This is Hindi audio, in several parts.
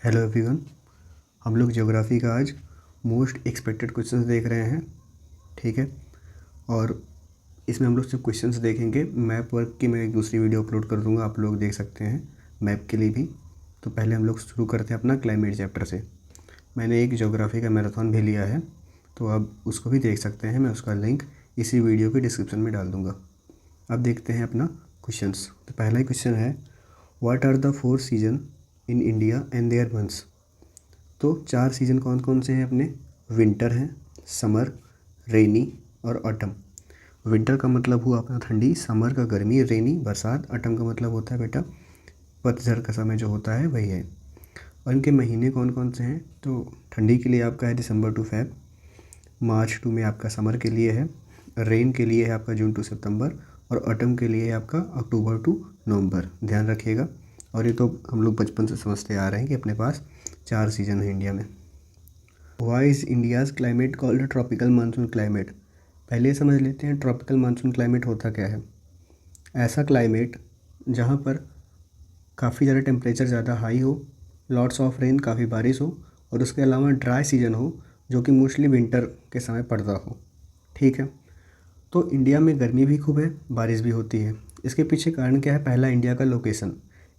Hello everyone. हम लोग ज्योग्राफी का आज मोस्ट एक्सपेक्टेड क्वेश्चंस देख रहे हैं। ठीक है, और इसमें हम लोग सिर्फ क्वेश्चंस देखेंगे। मैप वर्क की मैं एक दूसरी वीडियो अपलोड कर दूंगा, आप लोग देख सकते हैं मैप के लिए भी। तो पहले हम लोग शुरू करते हैं अपना क्लाइमेट चैप्टर से। मैंने एक ज्योग्राफी का मैराथन भी लिया है, तो आप उसको भी देख सकते हैं। मैं उसका लिंक इसी वीडियो के डिस्क्रिप्शन में डाल दूँगा। अब देखते हैं अपना क्वेश्चंस। तो पहला ही क्वेश्चन है, what are the 4 season in India and their months. तो 4 सीज़न कौन कौन से हैं अपने? विंटर हैं, समर, रेनी और ऑटम। विंटर का मतलब हुआ अपना ठंडी, समर का गर्मी, रेनी बरसात, ऑटम का मतलब होता है बेटा पतझड़ का समय जो होता है वही है। और इनके महीने कौन कौन से हैं? तो ठंडी के लिए आपका है December two Feb, March two में आपका समर के लिए है, रेन के लिए है आपका जून टू सितंबर, और ऑटम के लिए है आपका अक्टूबर टू नवंबर। ध्यान रखिएगा। और ये तो हम लोग बचपन से समझते आ रहे हैं कि अपने पास 4 सीज़न है इंडिया में। Why is India's climate called tropical monsoon climate. पहले समझ लेते हैं ट्रॉपिकल मानसून क्लाइमेट होता क्या है। ऐसा क्लाइमेट जहाँ पर काफ़ी ज़्यादा टेम्परेचर ज़्यादा हाई हो, लॉट्स ऑफ रेन, काफ़ी बारिश हो, और उसके अलावा ड्राई सीजन हो जो कि मोस्टली विंटर के समय पड़ता हो। ठीक है, तो इंडिया में गर्मी भी खूब है, बारिश भी होती है। इसके पीछे कारण क्या है? पहला, इंडिया का लोकेशन।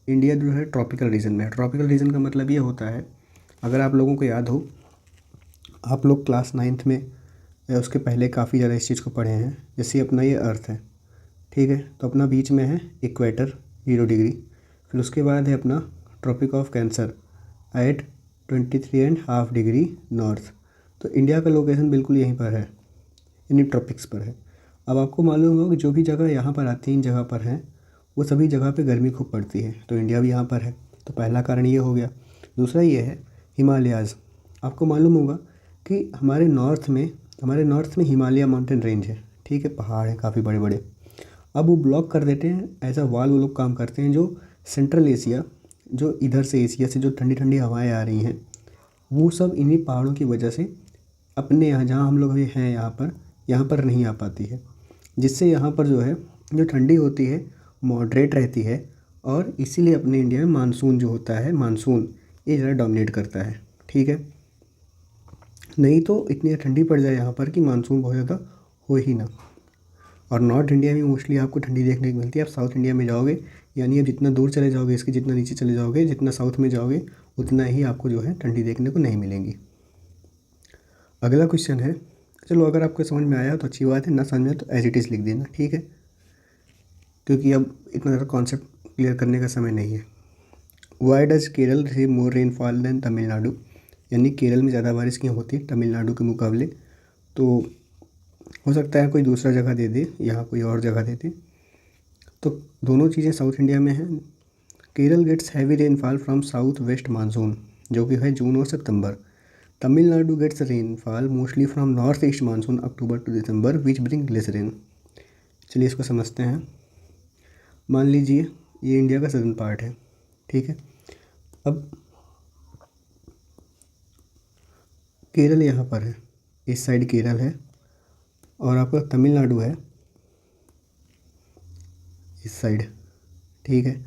इंडिया जो है ट्रॉपिकल रीजन में है। ट्रॉपिकल रीजन का मतलब ये होता है, अगर आप लोगों को याद हो, आप लोग क्लास 9th में या उसके पहले काफ़ी ज़्यादा इस चीज़ को पढ़े हैं। जैसे अपना ये अर्थ है, ठीक है, तो अपना बीच में है इक्वेटर 0 डिग्री, फिर उसके बाद है अपना tropic of cancer at 23.5 degree north. तो इंडिया का लोकेशन बिल्कुल यहीं पर है, इन्हीं ट्रॉपिक्स पर है। अब आपको मालूम होगा कि जो भी जगह यहाँ पर आती है, इन जगह पर हैं, वो सभी जगह पे गर्मी खूब पड़ती है, तो इंडिया भी यहाँ पर है। तो पहला कारण ये हो गया। दूसरा ये है हिमालयाज़। आपको मालूम होगा कि हमारे नॉर्थ में हिमालय माउंटेन रेंज है, ठीक है, पहाड़ हैं काफ़ी बड़े बड़े। अब वो ब्लॉक कर देते हैं, ऐसा वॉल वो लोग काम करते हैं, जो सेंट्रल एशिया, जो इधर से एशिया से जो ठंडी ठंडी हवाएं आ रही हैं, वो सब इन्हीं पहाड़ों की वजह से अपने यहाँ, जहाँ हम लोग अभी हैं यहाँ पर नहीं आ पाती है। जिससे यहाँ पर जो है, जो ठंडी होती है मॉडरेट रहती है, और इसीलिए अपने इंडिया में मानसून जो होता है, मानसून ये ज़रा डोमिनेट करता है। ठीक है, नहीं तो इतनी ठंडी पड़ जाए यहाँ पर कि मानसून बहुत ज़्यादा हो ही ना। और नॉर्थ इंडिया में मोस्टली आपको ठंडी देखने को मिलती है। आप साउथ इंडिया में जाओगे, यानी आप जितना दूर चले जाओगे, इसके जितना नीचे चले जाओगे, जितना साउथ में जाओगे, उतना ही आपको जो है ठंडी देखने को नहीं मिलेंगी। अगला क्वेश्चन है, चलो अगर आपको समझ में आया तो अच्छी बात है, ना समझ में तो एज इट इज़ लिख देना, ठीक है, क्योंकि अब इतना ज़्यादा कॉन्सेप्ट क्लियर करने का समय नहीं है। Why does Kerala receive more rainfall than Tamil Nadu. यानी केरल में ज़्यादा बारिश क्यों होती है तमिलनाडु के मुकाबले? तो हो सकता है कोई दूसरा जगह दे दे, यहाँ कोई और जगह दे दे। तो दोनों चीज़ें साउथ इंडिया में हैं। Kerala gets heavy rainfall from south west monsoon, जो कि है जून और सितंबर। Tamil Nadu gets rainfall mostly from north east monsoon October to December which bring less rain. चलिए इसको समझते हैं। मान लीजिए ये इंडिया का सदर्न पार्ट है, ठीक है। अब केरल यहाँ पर है, इस साइड केरल है, और आपका तमिलनाडु है इस साइड, ठीक है।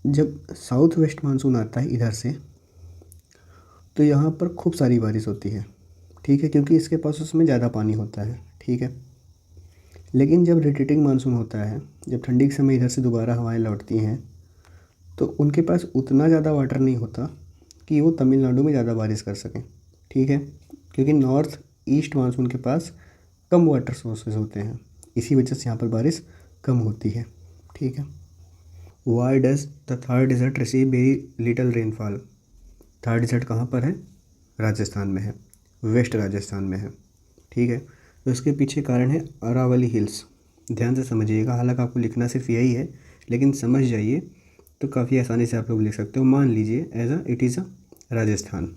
जब साउथ वेस्ट मानसून आता है इधर से, तो यहाँ पर खूब सारी बारिश होती है, ठीक है, क्योंकि इसके पास उसमें ज़्यादा पानी होता है, ठीक है। लेकिन जब रिट्रीटिंग मानसून होता है, जब ठंडी के समय इधर से दोबारा हवाएं लौटती हैं, तो उनके पास उतना ज़्यादा वाटर नहीं होता कि वो तमिलनाडु में ज़्यादा बारिश कर सकें, ठीक है, क्योंकि नॉर्थ ईस्ट मानसून के पास कम वाटर सोर्सेज होते हैं, इसी वजह से यहाँ पर बारिश कम होती है, ठीक है। Why does the Thar desert receive very little rainfall. Thar desert कहाँ पर है? राजस्थान में है, वेस्ट राजस्थान में है, ठीक है। तो इसके पीछे कारण है अरावली हिल्स। ध्यान से समझिएगा, हालांकि आपको लिखना सिर्फ यही है, लेकिन समझ जाइए तो काफ़ी आसानी से आप लोग लिख सकते हो। मान लीजिए as a it is a Rajasthan,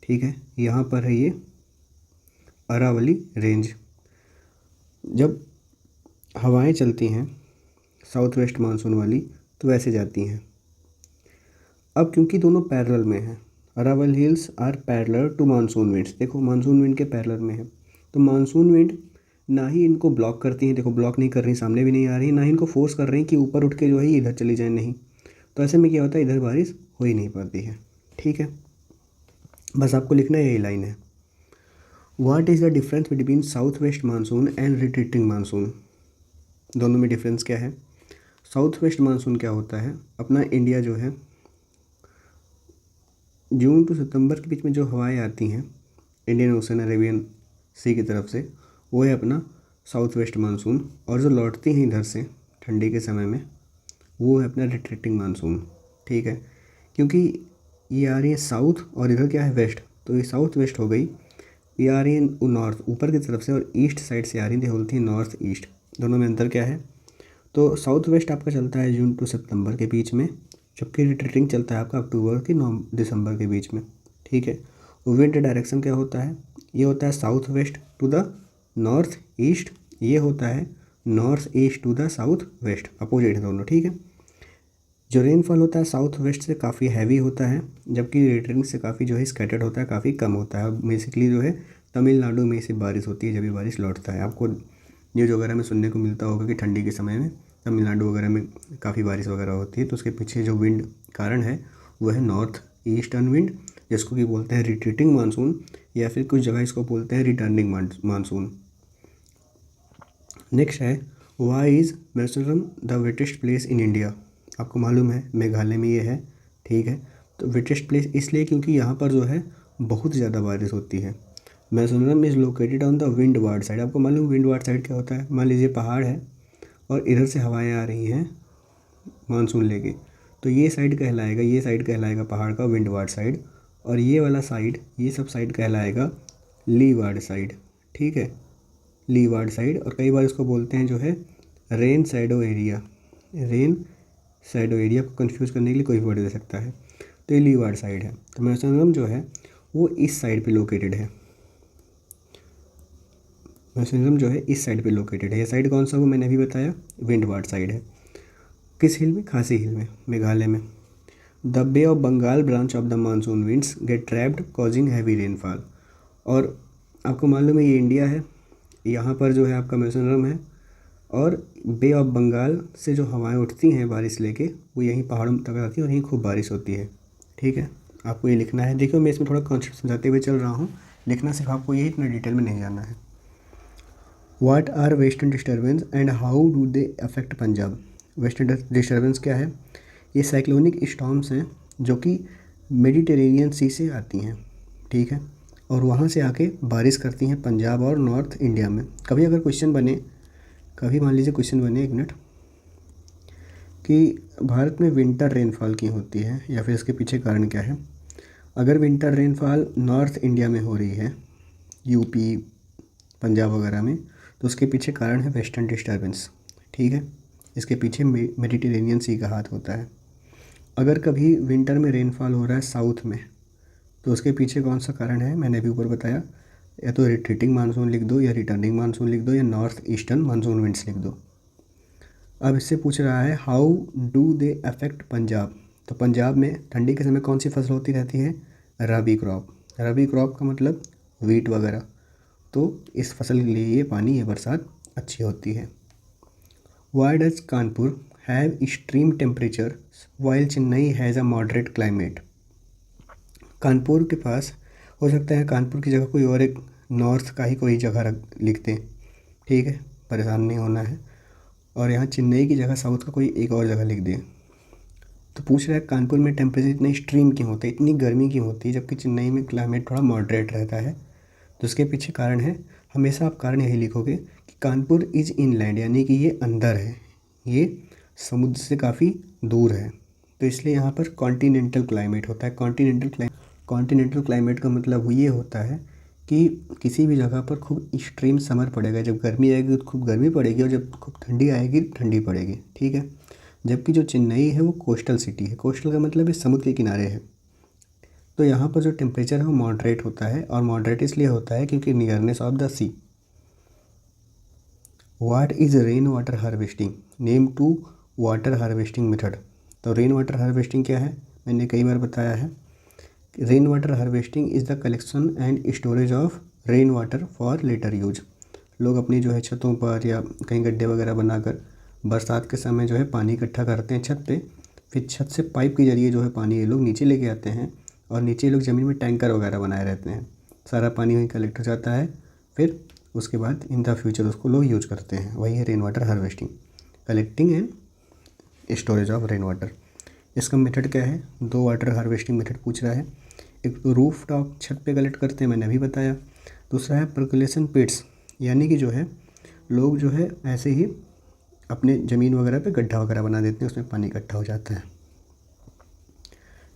ठीक है, यहाँ पर है ये अरावली रेंज। जब हवाएं चलती हैं साउथ वेस्ट मानसून वाली, तो वैसे जाती हैं। अब क्योंकि दोनों पैरेलल में हैं, Aravalli hills are parallel to monsoon winds. देखो मानसून विंड के पैरेलल में है, तो मानसून विंड ना ही इनको ब्लॉक करती हैं, देखो ब्लॉक नहीं कर रही, सामने भी नहीं आ रही, ना ही इनको फोर्स कर रही कि ऊपर उठ के जो है इधर चली जाए, नहीं। तो ऐसे में क्या होता है, इधर बारिश हो ही नहीं पाती है। ठीक है, बस आपको लिखना यही लाइन है। What is the difference between south west monsoon and retreating monsoon? दोनों में डिफरेंस क्या है? साउथ वेस्ट मानसून क्या होता है, अपना इंडिया जो है जून टू सितंबर के बीच में जो हवाएं आती हैं इंडियन ओशन अरेबियन सी की तरफ से, वो है अपना साउथ वेस्ट मानसून। और जो लौटती हैं इधर से ठंडी के समय में, वो है अपना रिट्रीटिंग मानसून। ठीक है, क्योंकि ये आ रही है साउथ और इधर क्या है वेस्ट, तो ये साउथ वेस्ट हो गई। ये आ रही है नॉर्थ ऊपर की तरफ से और ईस्ट साइड से आ रही है, बोलती है नॉर्थ ईस्ट। दोनों में अंतर क्या है? तो साउथ वेस्ट आपका चलता है जून टू सितंबर के बीच में, जबकि रिट्रीटिंग चलता है आपका अक्टूबर की दिसंबर के बीच में। ठीक है, विंड डायरेक्शन क्या होता है? ये होता है south west to the north east, ये होता है north east to the south west, opposite है दोनों। ठीक है, जो रेनफॉल होता है साउथ वेस्ट से काफ़ी हैवी होता है, जबकि रिट्रीटिंग से काफ़ी जो है स्कैटर्ड होता है, काफ़ी कम होता है। बेसिकली जो है तमिलनाडु में से बारिश होती है, जब ये बारिश लौटता है। आपको न्यूज़ वगैरह में सुनने को मिलता होगा कि ठंडी के समय में तमिलनाडु वगैरह में काफ़ी बारिश वगैरह होती है, तो उसके पीछे जो विंड कारण है वह है नॉर्थ ईस्टर्न विंड, जिसको कि बोलते हैं रिट्रीटिंग मानसून, या फिर कुछ जगह इसको बोलते हैं रिटर्निंग मानसून। नेक्स्ट है, why is Mizoram the wettest place in India? आपको मालूम है मेघालय में ये है। ठीक है, तो वेटेस्ट प्लेस इसलिए क्योंकि यहाँ पर जो है बहुत ज़्यादा बारिश होती है। Mizoram is located on the wind ward side. आपको मालूम विंड वार्ड साइड क्या होता है? मान लीजिए पहाड़ है और इधर से हवाएं आ रही हैं मानसून लेके, तो ये साइड कहलाएगा, ये साइड कहलाएगा पहाड़ का विंड वार्ड साइड, और ये वाला साइड, ये सब साइड कहलाएगा ली वार्ड साइड। ठीक है, ली वार्ड साइड, और कई बार इसको बोलते हैं जो है rain shadow area. Rain shadow area को कंफ्यूज करने के लिए कोई वर्ड दे सकता है, तो ये ली वार्ड साइड है। तो मिजोरम जो है वो इस साइड पे लोकेटेड है। मिजोरम जो है इस साइड पे लोकेटेड है। ये साइड कौन सा, वो मैंने अभी बताया, विंड वार्ड साइड है। किस हिल में? खासी हिल में, मेघालय में। The bay of Bengal branch of the monsoon winds get trapped causing heavy rainfall. और आपको मालूम है ये इंडिया है, यहाँ पर जो है आपका मिजोरम है, और बे ऑफ बंगाल से जो हवाएं उठती हैं बारिश लेके, वो यहीं पहाड़ों तक आती है और यहीं खूब बारिश होती है। ठीक है, आपको ये लिखना है। देखो मैं इसमें थोड़ा कॉन्सेप्ट समझाते हुए चल रहा हूँ, लिखना सिर्फ आपको ये इतना डिटेल में नहीं जाना है। What are western disturbance and how do they affect Punjab? Western disturbance क्या है? ये साइक्लोनिक स्टॉर्म्स हैं जो कि मेडिटेरेनियन सी से आती हैं। ठीक है, और वहाँ से आके बारिश करती हैं पंजाब और नॉर्थ इंडिया में। कभी अगर क्वेश्चन बने, कभी मान लीजिए क्वेश्चन बने, एक मिनट, कि भारत में विंटर रेनफॉल क्यों होती है या फिर इसके पीछे कारण क्या है। अगर विंटर रेनफॉल नॉर्थ इंडिया में हो रही है, यूपी पंजाब वगैरह में, तो उसके पीछे कारण है वेस्टर्न डिस्टर्बेंस। ठीक है, इसके पीछे मेडिटेरेनियन सी का हाथ होता है। अगर कभी विंटर में रेनफॉल हो रहा है साउथ में, तो उसके पीछे कौन सा कारण है? मैंने अभी ऊपर बताया, या तो रिट्रीटिंग मानसून लिख दो, या रिटर्निंग मानसून लिख दो, या नॉर्थ ईस्टर्न मानसून विंड्स लिख दो। अब इससे पूछ रहा है how do they affect Punjab. तो पंजाब में ठंडी के समय कौन सी फसल होती रहती है? रबी क्रॉप। रबी क्रॉप का मतलब वीट वगैरह, तो इस फसल के लिए ये पानी, ये बरसात अच्छी होती है। Why does Kanpur have extreme temperature while Chennai has a moderate climate? Kanpur के पास, हो सकता है कानपुर की जगह कोई और एक नॉर्थ का ही कोई जगह लिख दें। ठीक है, परेशान नहीं होना है, और यहाँ चेन्नई की जगह साउथ का कोई एक और जगह लिख दें। तो पूछ रहा है कानपुर में टेम्परेचर इतना एक्सट्रीम क्यों होता है, इतनी गर्मी क्यों होती है, जबकि चेन्नई में क्लाइमेट थोड़ा मॉडरेट रहता है। तो उसके पीछे कारण है, हमेशा आप कारण यही लिखोगे कि कानपुर इज़ इनलैंड, यानी कि ये अंदर है, ये समुद्र से काफ़ी दूर है, तो इसलिए यहाँ पर कॉन्टिनेंटल क्लाइमेट होता है। कॉन्टिनेंटल क्लाइमेट का मतलब ये होता है कि किसी भी जगह पर खूब एक्सट्रीम समर पड़ेगा, जब गर्मी आएगी तो खूब गर्मी पड़ेगी, और जब खूब ठंडी आएगी ठंडी पड़ेगी। ठीक है, जबकि जो चेन्नई है वो कोस्टल सिटी है। कोस्टल का मतलब है समुद्र के किनारे है, तो यहाँ पर जो टेम्परेचर है वो मॉडरेट होता है, और मॉडरेट इसलिए होता है क्योंकि nearness of the sea. What is rain water harvesting? Name two water harvesting method. तो रेन वाटर हार्वेस्टिंग क्या है? मैंने कई बार बताया है। Rain water harvesting is the collection and storage of rain water for later use. लोग अपनी जो है छतों पर या कहीं गड्ढे वगैरह बनाकर बरसात के समय जो है पानी इकट्ठा करते हैं छत पे, फिर छत से पाइप के जरिए जो है पानी ये लोग नीचे लेके आते हैं और नीचे ये लोग ज़मीन में टैंकर वगैरह बनाए रहते हैं। सारा पानी वहीं कलेक्ट हो जाता है, फिर उसके बाद इन द फ्यूचर उसको लोग यूज करते हैं। वही है rain water harvesting, collecting and storage of rain water. इसका मेथड क्या है? 2 वाटर हार्वेस्टिंग मेथड पूछ रहा है। एक तो रूफ टॉप, छत पे कलेक्ट करते हैं, मैंने अभी बताया। दूसरा है पर्कुलेशन पिट्स, यानी कि जो है लोग जो है ऐसे ही अपने ज़मीन वगैरह पे गड्ढा वगैरह बना देते हैं, उसमें पानी इकट्ठा हो जाता है।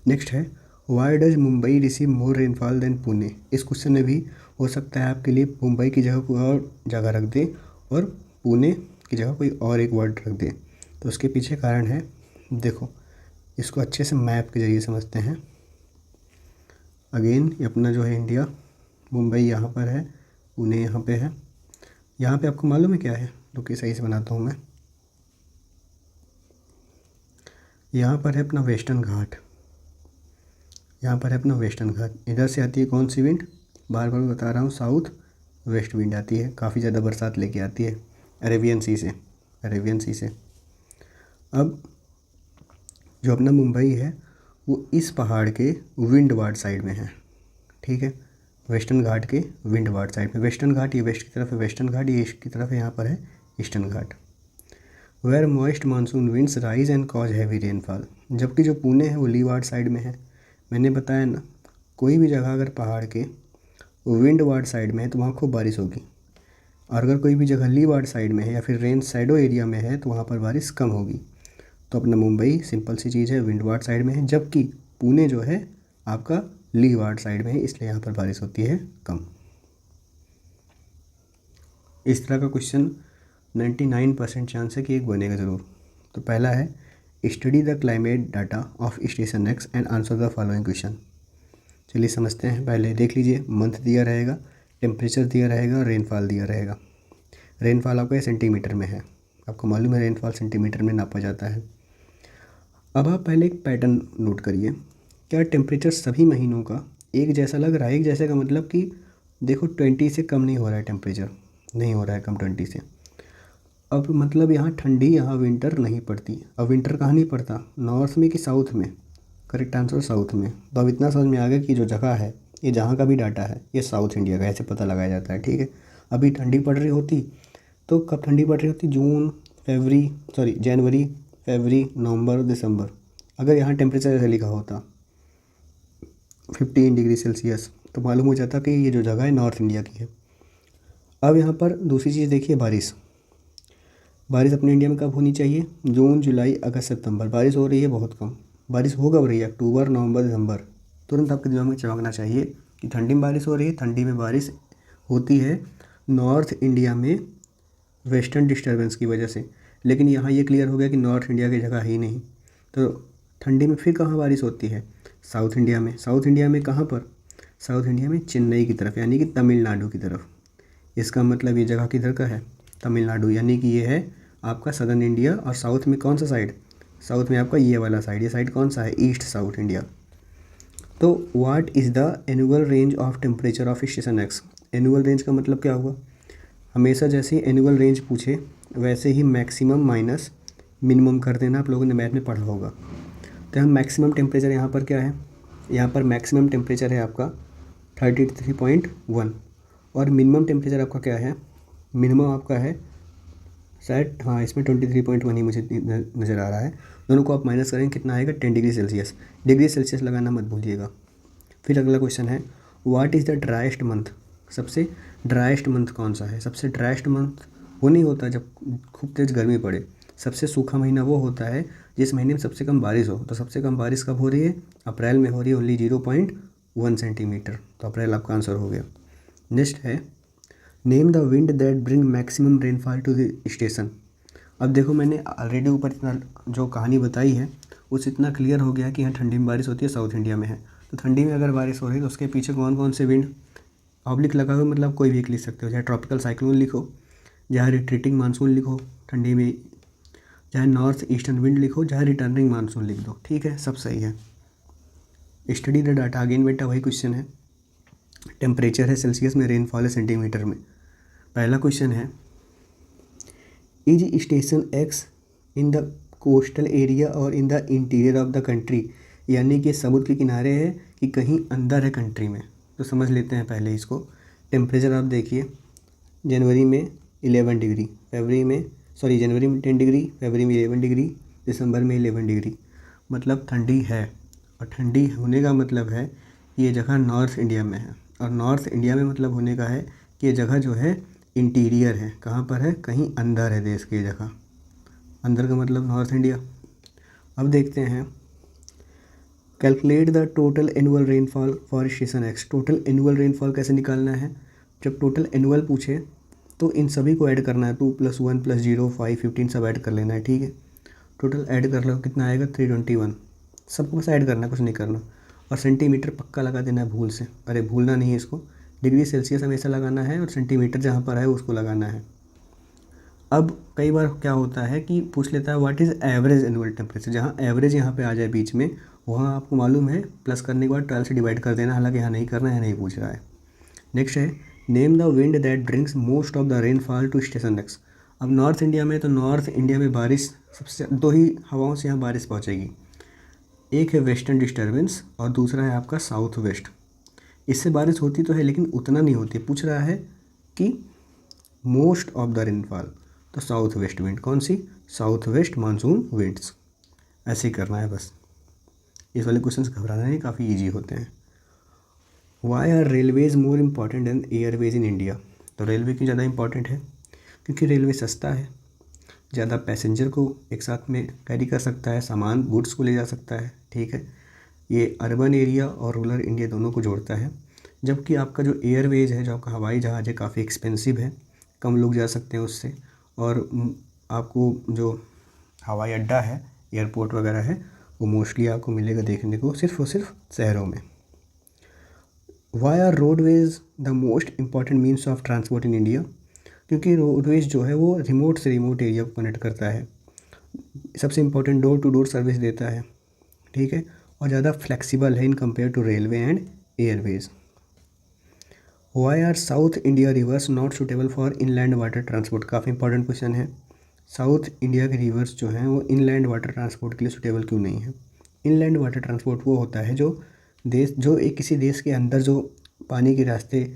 नेक्स्ट है why does Mumbai receive more rainfall than Pune. इस क्वेश्चन में भी हो सकता है आपके लिए मुंबई की जगह कोई और जगह रख दे और पुणे की जगह कोई और एक वर्ड रख दे। तो उसके पीछे कारण है, देखो इसको अच्छे से मैप के ज़रिए समझते हैं। अगेन ये अपना जो है इंडिया, मुंबई यहाँ पर है, पुणे यहाँ पे है। यहाँ पे आपको मालूम है क्या है? रुकिए सही से बनाता हूँ मैं। यहाँ पर है अपना वेस्टर्न घाट, यहाँ पर है अपना वेस्टर्न घाट। इधर से आती है कौन सी विंड? बार बार बता रहा हूँ, साउथ वेस्ट विंड आती है, काफ़ी ज़्यादा बरसात लेके आती है अरेबियन सी से, अरेबियन सी से। अब जो अपना मुंबई है वो इस पहाड़ के विंडवार्ड साइड में है, ठीक है, वेस्टर्न घाट के विंडवार्ड साइड में। वेस्टर्न घाट ये वेस्ट की तरफ है, वेस्टर्न घाट ये ईस्ट की तरफ है, यहाँ पर है eastern Ghat. Where moist monsoon winds rise and cause heavy rainfall. जबकि जो पुणे है वो लीवार्ड साइड में है। मैंने बताया ना, कोई भी जगह अगर पहाड़ के विंडवार्ड साइड में है तो वहाँ खूब बारिश होगी, और अगर कोई भी जगह लीवार्ड साइड में है या फिर रेन शैडो एरिया में है तो वहाँ पर बारिश कम होगी। तो अपना मुंबई सिंपल सी चीज़ है, विंडवार्ड साइड में है, जबकि पुणे जो है आपका लीवार्ड साइड में है, इसलिए यहाँ पर बारिश होती है कम। इस तरह का क्वेश्चन 99% चांस है कि एक बनेगा ज़रूर। तो पहला है study the climate data of station x and answer the following question. चलिए समझते हैं। पहले देख लीजिए, मंथ दिया रहेगा, टेम्परेचर दिया रहेगा और रेनफॉल दिया रहेगा। रेनफॉल आपका सेंटीमीटर में है, आपको मालूम है रेनफॉल सेंटीमीटर में नापा जाता है। अब आप पहले एक पैटर्न नोट करिए, क्या टेम्परेचर सभी महीनों का एक जैसा लग रहा है? एक जैसे का मतलब कि देखो 20 से कम नहीं हो रहा है, टेम्परेचर नहीं हो रहा है कम 20 से। अब मतलब यहाँ ठंडी, यहाँ विंटर नहीं पड़ती। अब विंटर कहाँ नहीं पड़ता, नॉर्थ में कि साउथ में? करेक्ट आंसर साउथ में। तो अब इतना समझ में आ गया कि जो जगह है, ये जहाँ का भी डाटा है ये साउथ इंडिया का, ऐसे पता लगाया जाता है, ठीक है। अभी ठंडी पड़ रही होती तो कब ठंडी पड़ रही होती? जनवरी, फरवरी, नवंबर, दिसंबर। अगर यहाँ टेम्परेचर ऐसे लिखा होता 15 डिग्री सेल्सियस तो मालूम हो जाता कि ये जो जगह है नॉर्थ इंडिया की है। अब यहाँ पर दूसरी चीज़ देखिए, बारिश। बारिश अपने इंडिया में कब होनी चाहिए? जून, जुलाई, अगस्त, सितंबर। बारिश हो रही है बहुत कम। बारिश हो कब रही है? अक्टूबर, नवंबर, दिसंबर। तुरंत आपके दिमाग में चमकना चाहिए कि ठंडी में बारिश हो रही है। ठंडी में बारिश होती है नॉर्थ इंडिया में वेस्टर्न डिस्टर्बेंस की वजह से, लेकिन यहाँ ये क्लियर हो गया कि नॉर्थ इंडिया की जगह ही नहीं। तो ठंडी में फिर कहाँ बारिश होती है? साउथ इंडिया में। साउथ इंडिया में कहाँ पर? साउथ इंडिया में चेन्नई की तरफ, यानी कि तमिलनाडु की तरफ। इसका मतलब ये जगह किधर का है? तमिलनाडु, यानी कि ये है आपका सदर्न इंडिया। और साउथ में कौन सा साइड? साउथ में आपका ये वाला साइड। ये साइड कौन सा है? East South India. तो what is the annual range of temperature of station X. Annual range का मतलब क्या हुआ? हमेशा जैसे ही एनुअल रेंज पूछे वैसे ही मैक्सिमम माइनस मिनिमम कर देना, आप लोगों ने मैथ में पढ़ा होगा। तो हम मैक्सिमम टेम्परेचर यहाँ पर क्या है? यहाँ पर मैक्सिमम टेम्परेचर है आपका 33.1 और मिनिमम टेम्परेचर आपका क्या है? मिनिमम आपका है शायद, हाँ इसमें 23.1 ही मुझे नज़र आ रहा है। दोनों को आप माइनस करेंगे कितना आएगा? 10 डिग्री सेल्सियस। डिग्री सेल्सियस लगाना मत भूलिएगा। फिर अगला क्वेश्चन है what is the driest month. सबसे ड्राइएस्ट मंथ कौन सा है? सबसे ड्राइएस्ट मंथ वो नहीं होता जब खूब तेज़ गर्मी पड़े। सबसे सूखा महीना वो होता है जिस महीने में सबसे कम बारिश हो। तो सबसे कम बारिश कब हो रही है? अप्रैल में हो रही है, ओनली 0.1 सेंटीमीटर। तो अप्रैल आपका आंसर हो गया। नेक्स्ट है name the wind that bring maximum rainfall to the station. अब देखो मैंने ऑलरेडी ऊपर इतना जो कहानी बताई है उससे इतना क्लियर हो गया कि यहाँ ठंडी में बारिश होती है, साउथ इंडिया में है। तो ठंडी में अगर बारिश हो रही है तो उसके पीछे कौन कौन से विंड? ऑब्लिक लगा हुआ मतलब कोई भी एक लिख सकते हो, चाहे ट्रॉपिकल साइक्लोन लिखो, चाहे रिट्रीटिंग मानसून लिखो ठंडी में, चाहे नॉर्थ ईस्टर्न विंड लिखो, चाहे रिटर्निंग मानसून लिख दो, ठीक है, सब सही है। Study the data. अगेन बेटा वही क्वेश्चन है, टेम्परेचर है सेल्सियस में, रेनफॉल है सेंटीमीटर में। पहला क्वेश्चन है is station X in the coastal area और in the interior of the country, यानी कि समुद्र के किनारे है कि कहीं अंदर है कंट्री में। तो समझ लेते हैं पहले इसको। टेम्परेचर आप देखिए, जनवरी में 11 डिग्री, जनवरी में 10 डिग्री, फरवरी में 11 डिग्री, दिसंबर में 11 डिग्री, मतलब ठंडी है। और ठंडी होने का मतलब है कि ये जगह नॉर्थ इंडिया में है, और नॉर्थ इंडिया में मतलब होने का है कि ये जगह जो है इंटीरियर है। कहाँ पर है? कहीं अंदर है देश की जगह। अंदर का मतलब नॉर्थ इंडिया। अब देखते हैं, calculate the total annual rainfall for station x. Total annual rainfall कैसे निकालना है? जब टोटल एनुअल पूछे तो इन सभी को ऐड करना है, 2 + 1 + 0 5 15 सब ऐड कर लेना है, ठीक है। टोटल ऐड कर लो, कितना आएगा? 321। सबको बस ऐड करना है, कुछ नहीं करना। और सेंटीमीटर पक्का लगा देना है भूल से, अरे भूलना नहीं है इसको। डिग्री सेल्सियस हमेशा लगाना है और सेंटीमीटर जहाँ पर है उसको लगाना है। अब कई बार क्या होता है कि पूछ लेता है what is average annual temperature. जहाँ एवरेज यहाँ पे आ जाए बीच में, वहाँ आपको मालूम है प्लस करने के बाद 12 से डिवाइड कर देना, हालांकि यहाँ नहीं करना है, नहीं पूछ रहा है। नेक्स्ट है, name the wind that brings most of the rainfall to station X. अब नॉर्थ इंडिया में, तो नॉर्थ इंडिया में बारिश सबसे 2 ही हवाओं से यहाँ बारिश पहुँचेगी। एक है वेस्टर्न डिस्टर्बेंस और दूसरा है आपका साउथ वेस्ट। इससे बारिश होती तो है लेकिन उतना नहीं होती। पूछ रहा है कि मोस्ट ऑफ द रेनफॉल, तो साउथ वेस्ट विंड। कौन सी? South west monsoon winds. ऐसे ही करना है बस। इस वाले क्वेश्चंस घबराना नहीं, काफ़ी इजी होते हैं। Why are railways more important than airways in India. तो रेलवे क्यों ज़्यादा इंपॉर्टेंट है? क्योंकि रेलवे सस्ता है, ज़्यादा पैसेंजर को एक साथ में कैरी कर सकता है, सामान गुड्स को ले जा सकता है, ठीक है। ये अर्बन एरिया और रूरल इंडिया दोनों को जोड़ता है। जबकि आपका जो एयरवेज है, जो आपका हवाई जहाज़ है, काफ़ी एक्सपेंसिव है, कम लोग जा सकते हैं उससे। और आपको जो हवाई अड्डा है, एयरपोर्ट वगैरह है, वो मोस्टली आपको मिलेगा देखने को सिर्फ और सिर्फ शहरों में। Why are roadways the most important means of transport in India. क्योंकि रोडवेज जो है वो रिमोट से रिमोट एरिया को कनेक्ट करता है, सबसे important door to door service देता है, ठीक है, और ज़्यादा फ्लेक्सिबल है in compare to railway and airways. Why are south India rivers not suitable for inland water transport. काफ़ी इंपॉर्टेंट क्वेश्चन है। साउथ इंडिया के रिवर्स जो हैं वो इनलैंड वाटर ट्रांसपोर्ट के लिए सुटेबल क्यों नहीं है? इनलैंड वाटर ट्रांसपोर्ट वो होता है जो एक किसी देश के अंदर जो पानी के रास्ते